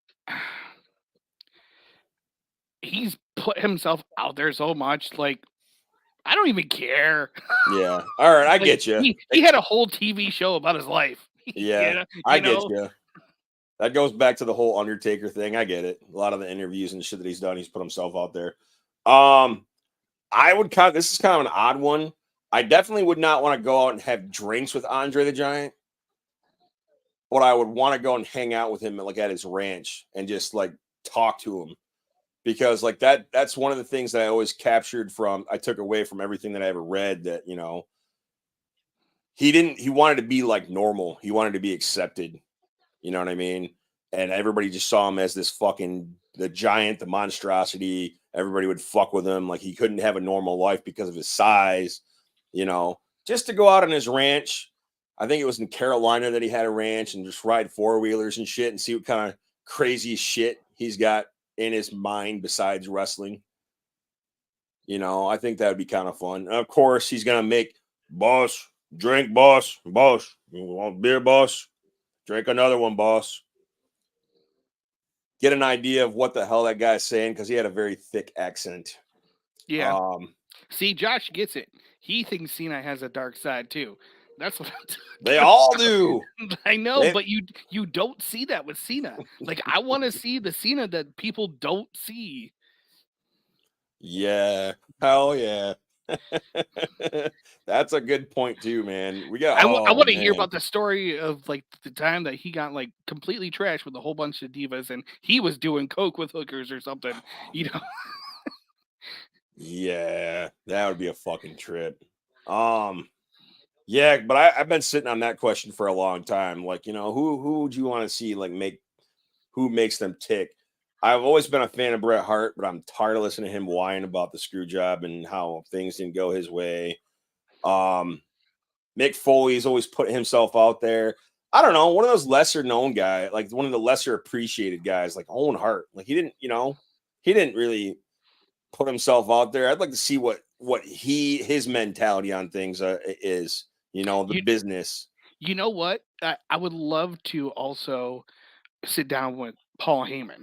S2: put himself out there so much, like I don't even care.
S1: Yeah. All right, I
S2: Like,
S1: get you.
S2: He had a whole TV show about his life.
S1: Yeah, I get you. That goes back to the whole Undertaker thing. I get it. A lot of the interviews and shit that he's done, he's put himself out there. This is kind of an odd one. I definitely would not want to go out and have drinks with Andre the Giant, but I would want to go and hang out with him like at his ranch and just like talk to him because like that's one of the things that I always I took away from everything that I ever read that, he wanted to be like normal. He wanted to be accepted. You know what I mean? And everybody just saw him as this the giant, the monstrosity. Everybody would fuck with him. Like he couldn't have a normal life because of his size, just to go out on his ranch. I think it was in Carolina that he had a ranch and just ride 4-wheelers and shit and see what kind of crazy shit he's got in his mind besides wrestling. I think that would be kind of fun. And of course, he's going to make boss, drink, boss, you want beer, boss? Drink another one, boss. get an idea of what the hell that guy's saying because he had a very thick accent.
S2: Yeah.
S1: Um,
S2: See, Josh gets it. He thinks Cena has a dark side too. That's what I'm
S1: they
S2: talking
S1: all do.
S2: about. I know,
S1: They,
S2: but you don't see that with Cena. Like I want to see the Cena that people don't see.
S1: yeah, hell yeah. That's a good point too, man. We got
S2: I
S1: oh
S2: want to hear
S1: man.
S2: about the story of like the time that he got like completely trashed with a whole bunch of divas and he was doing coke with hookers or something. You know,
S1: Yeah, that would be a fucking trip. Um, yeah, but I've been sitting on that question for a long time. Like, who would you want to see like make who makes them tick? I've always been a fan of Bret Hart, but I'm tired of listening to him whine about the screw job and how things didn't go his way. Um, Mick Foley's always put himself out there. I don't know, one of those lesser known guy, like one of the lesser appreciated guys, like Owen Hart. Like he didn't really put himself out there. I'd like to see what his mentality on things is. The
S2: you
S1: business.
S2: you know what? I would love to also sit down with Paul Heyman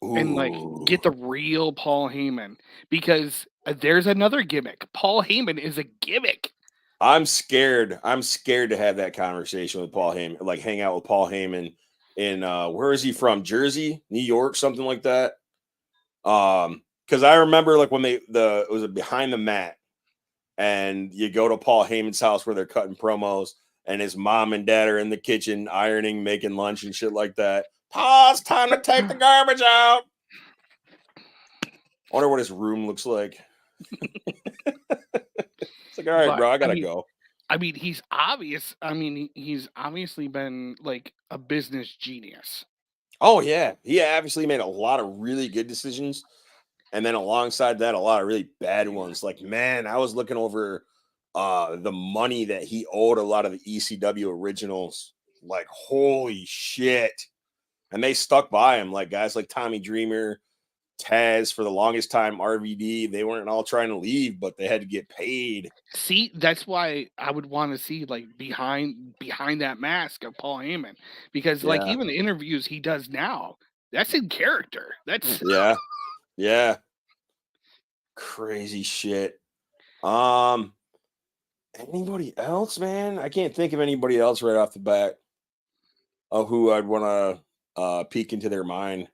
S2: and like
S1: Ooh,
S2: get the real Paul Heyman because there's another gimmick. Paul Heyman is a gimmick.
S1: I'm scared. I'm scared to have that conversation with Paul Heyman. Like hang out with Paul Heyman in where is he from? Jersey, New York, something like that. Because I remember like when it was behind the mat, and you go to Paul Heyman's house where they're cutting promos, and his mom and dad are in the kitchen ironing, making lunch and shit like that. Pause. Time to take the garbage out. I wonder what his room looks like. It's like, all right,
S2: But
S1: bro, I gotta go.
S2: I mean, he's obvious. I mean, he's obviously been like a business genius.
S1: Oh yeah, he obviously made a lot of really good decisions, and then alongside that, a lot of really bad ones. Like, man, I was looking over the money that he owed a lot of the ECW originals. Like, holy shit. And they stuck by him, like guys like Tommy Dreamer, Taz, for the longest time, RVD. They weren't all trying to leave, but they had to get paid.
S2: See, that's why I would want to see like behind that mask of Paul Heyman because like
S1: Yeah,
S2: even the interviews he does now, that's in character. That's
S1: yeah, yeah. Crazy shit. Um, Anybody else, man? I can't think of anybody else right off the bat of who I'd want to peek into their mind.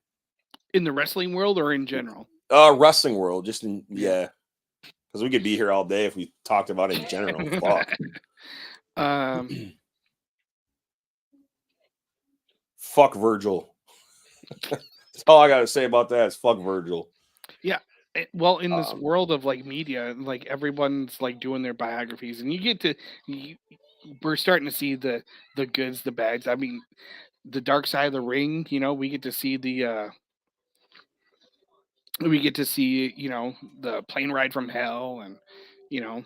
S2: in the wrestling world or in general.
S1: Wrestling world, just in
S2: Yeah.
S1: yeah, because we could be here all day if we talked about it in general. Fuck.
S2: um
S1: Fuck Virgil. That's all I gotta say about that is fuck Virgil.
S2: yeah. Well, in this
S1: Um,
S2: world of like media, like everyone's like doing their biographies, and you get to you, we're starting to see the goods, the bads. I mean, the dark side of the ring. You know, we get to see the plane ride from hell, and you know,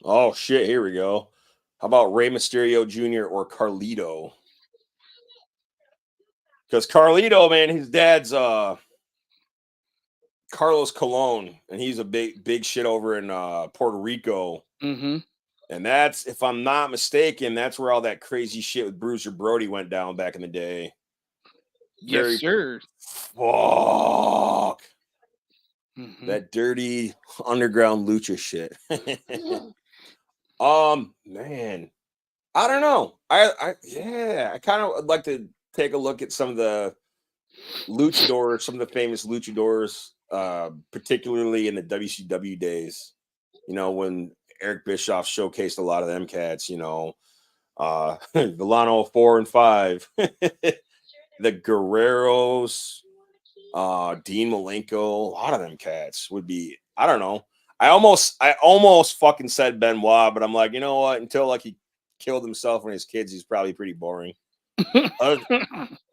S1: oh shit, here we go. How about Rey Mysterio Jr. or Carlito? Because Carlito, man, his dad's Carlos Colon, and he's a big shit over in Puerto Rico.
S2: mm-hmm.
S1: And that's, if I'm not mistaken, that's where all that crazy shit with Bruiser Brody went down back in the day.
S2: Yes,
S1: Very
S2: sir.
S1: fuck
S2: Mm-hmm.
S1: that dirty underground lucha shit. Man, I don't know. I kind of would like to take a look at some of the luchadors, some of the famous luchadors, particularly in the WCW days. When Eric Bischoff showcased a lot of them cats. Villano 4 and 5, the Guerreros, Dean Malenko, a lot of them cats would be. I don't know. I almost fucking said Benoit, but I'm like, you know what? Until like he killed himself and his kids, he's probably pretty boring. Uh,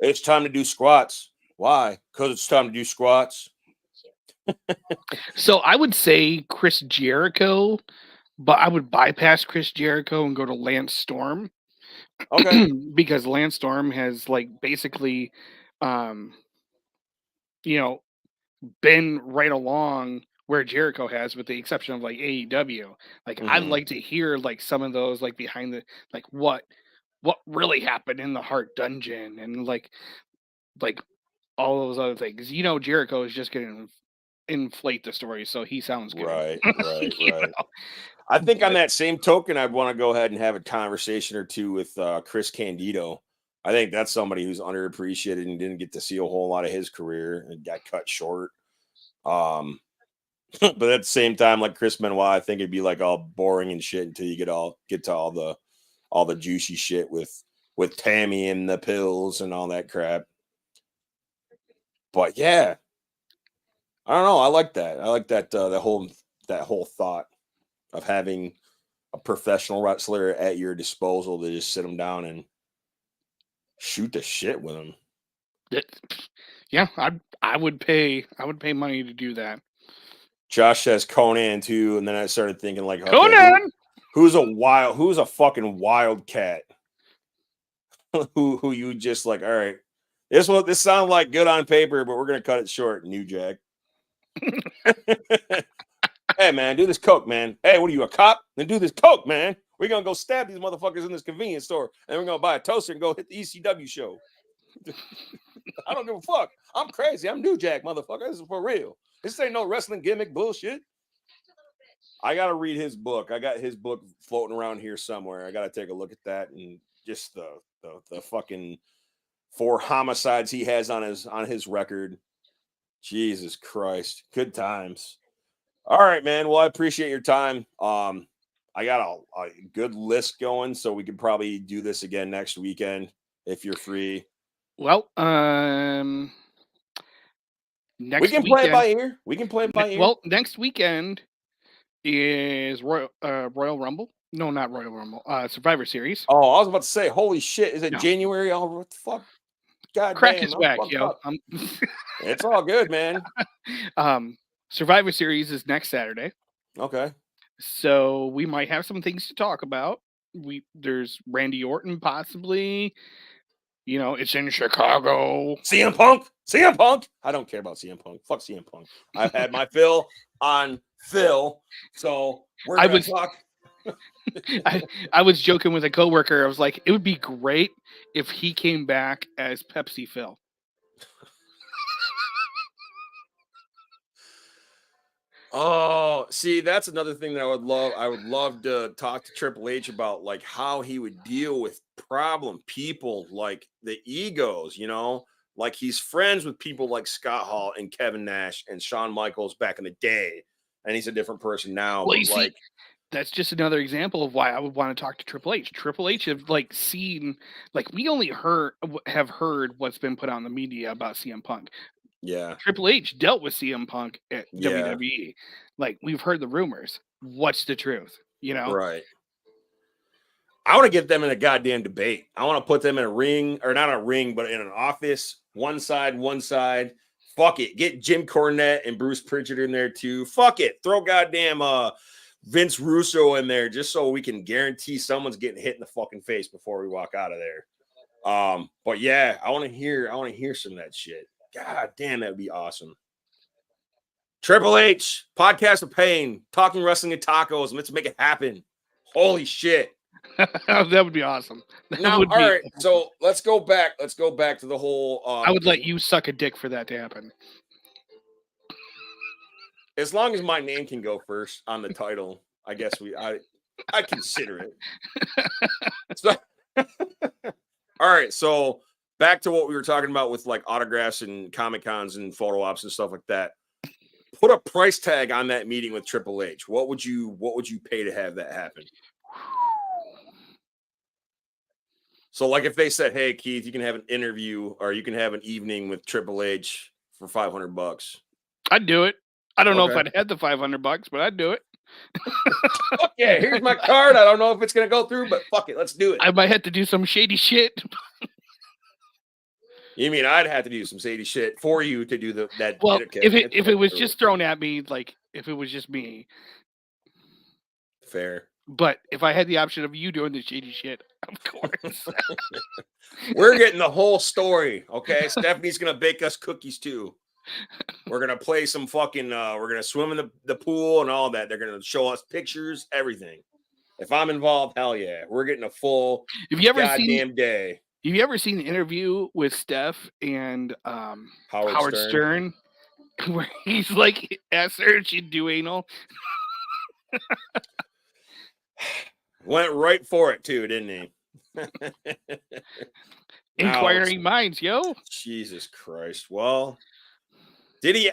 S1: it's time to do squats. Why? Because it's time to do squats.
S2: So I would say Chris Jericho, but I would bypass Chris Jericho and go to Lance Storm
S1: Okay.
S2: because Lance Storm has like basically, um, you know, been right along where Jericho has, with the exception of like AEW. Like I'd
S1: Hmm.
S2: like to hear like some of those like behind the like what really happened in the Heart Dungeon and like all those other things. You know, Jericho is just going to inflate the story, so he sounds good.
S1: Right.
S2: You know?
S1: I think on
S2: But-
S1: that same token, I'd want to go ahead and have a conversation or two with Chris Candido. I think that's somebody who's underappreciated and didn't get to see a whole lot of his career and got cut short. But at the same time, like Chris Benoit, I think it'd be like all boring and shit until you get to all the juicy shit with Tammy and the pills and all that crap. But yeah, I don't know. I like that. I like that that whole thought of having a professional wrestler at your disposal to just sit them down and shoot the shit with them.
S2: yeah, I would pay money to do that.
S1: Josh says Conan too, and then I started thinking like, okay,
S2: Conan,
S1: who's a fucking wildcat? who you just like? All right, this sounds like good on paper, but we're gonna cut it short. New Jack. Hey man, do this coke, man. Hey, what are you, a cop? Then do this coke, man. We're gonna go stab these motherfuckers in this convenience store, and we're gonna buy a toaster and go hit the ECW show. I don't give a fuck. I'm crazy. I'm New Jack, motherfucker. This is for real. This ain't no wrestling gimmick bullshit. I gotta read his book. I got his book floating around here somewhere. I gotta take a look at that and just the fucking 4 homicides he has on his record. Jesus Christ. Good times. All right, man. Well, I appreciate your time. I got a good list going, so we could probably do this again next weekend if you're free.
S2: well, next
S1: We can
S2: weekend,
S1: play it by ear. We can play it by ear.
S2: Well, next weekend is Royal Rumble. No, not Royal Rumble. Survivor Series.
S1: Oh, I was about to say, holy shit! Is it
S2: No.
S1: January? Oh, what the fuck? God
S2: Crack
S1: damn,
S2: his back, yo.
S1: It's all good, man.
S2: Survivor Series is next Saturday,
S1: Okay.
S2: so we might have some things to talk about. There's Randy Orton possibly. You know, it's in Chicago.
S1: CM Punk. I don't care about CM Punk. Fuck CM Punk. I've had my fill on Phil, so we're gonna talk.
S2: I was joking with a coworker. I was like, it would be great if he came back as Pepsi Phil.
S1: Oh, see, that's another thing that I would love. I would love to talk to Triple H about, like, how he would deal with problem people, like the egos, you know, like he's friends with people like Scott Hall and Kevin Nash and Shawn Michaels back in the day, and he's a different person now.
S2: Well,
S1: but
S2: you see, that's just another example of why I would want to talk to Triple H. Triple H have like seen, like we only have heard what's been put out in the media about CM Punk.
S1: Yeah.
S2: Triple H dealt with CM Punk at
S1: Yeah.
S2: WWE. Like we've heard the rumors. What's the truth? You know?
S1: Right. I want to get them in a goddamn debate. I want to put them in a ring, or not a ring, but in an office. One side. Fuck it. Get Jim Cornette and Bruce Pritchard in there too. Fuck it. Throw goddamn Vince Russo in there just so we can guarantee someone's getting hit in the fucking face before we walk out of there. But yeah, I want to hear some of that shit. God damn, that would be awesome. Triple H, Podcast of Pain, Talking Wrestling and Tacos. Let's make it happen. Holy shit.
S2: That would be awesome.
S1: Now, all right, so let's go back. Let's go back to the whole.
S2: I would let you suck a dick for that to happen.
S1: As long as my name can go first on the title, I guess I consider it. So, all right, so back to what we were talking about with like autographs and Comic Cons and photo ops and stuff like that. Put a price tag on that meeting with Triple H. What would you pay to have that happen? So, like, if they said, "Hey, Keith, you can have an interview or you can have an evening with Triple H for $500,"
S2: I'd do it. I don't know if I'd had the $500, but I'd do it.
S1: Okay, here's my card. I don't know if it's gonna go through, but fuck it, let's do it.
S2: I might have to do some shady shit.
S1: You mean I'd have to do some shady shit for you to do that?
S2: Well, if it was just thrown at me, like if it was just me,
S1: fair.
S2: But if I had the option of you doing the shady shit, of course.
S1: We're getting the whole story, okay? Stephanie's gonna bake us cookies too. We're gonna play some fucking. We're gonna swim in the pool and all that. They're gonna show us pictures, everything. If I'm involved, hell yeah, we're getting a full.
S2: Have you ever
S1: goddamn day?
S2: you ever seen the interview with Steph and
S1: Howard
S2: Stern, where he's like, asked her if she'd do anal?
S1: Went right for it too, didn't he?
S2: Inquiring minds, yo.
S1: Jesus Christ. Well, did he?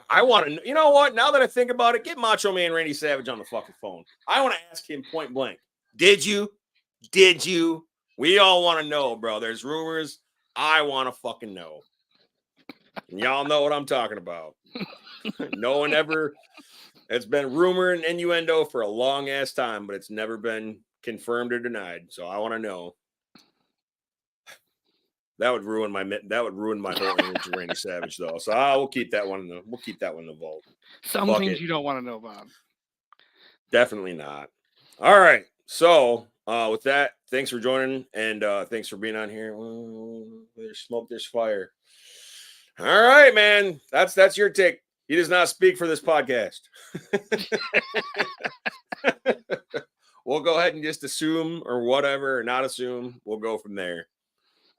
S1: I want to. You know what? Now that I think about it, get Macho Man Randy Savage on the fucking phone. I want to ask him point blank. Did you? Did you? We all want to know, bro. There's rumors. I want to fucking know. And y'all know what I'm talking about. No one ever. It's been rumor and innuendo for a long ass time, but it's never been confirmed or denied. So I want to know. That would ruin my whole image of Randy Savage, though. So we'll keep that one in the vault.
S2: Some
S1: Fuck
S2: things
S1: it.
S2: you don't want to know about.
S1: Definitely not. All right. So with that, thanks for joining and thanks for being on here. There's smoke, there's fire. All right, man. That's your take. He does not speak for this podcast. We'll go ahead and just assume or whatever, or not assume. We'll go from there.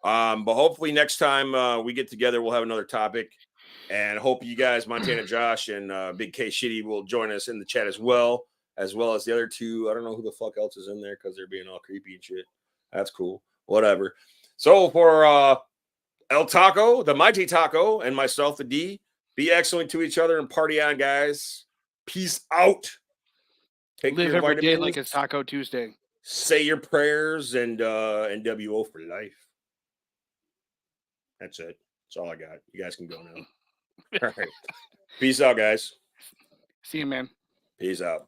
S1: But hopefully next time we get together, we'll have another topic. And hope you guys, Montana Josh and Big K Shitty, will join us in the chat as well as the other two. I don't know who the fuck else is in there because they're being all creepy and shit. That's cool. Whatever. So for El Taco, the Mighty Taco, and myself, the D, be excellent to each other and party on, guys. Peace out.
S2: Take Live every day like it's Taco Tuesday.
S1: Say your prayers and NWO for life. That's it. That's all I got. You guys can go now. All right. Peace out, guys.
S2: See you, man.
S1: Peace out.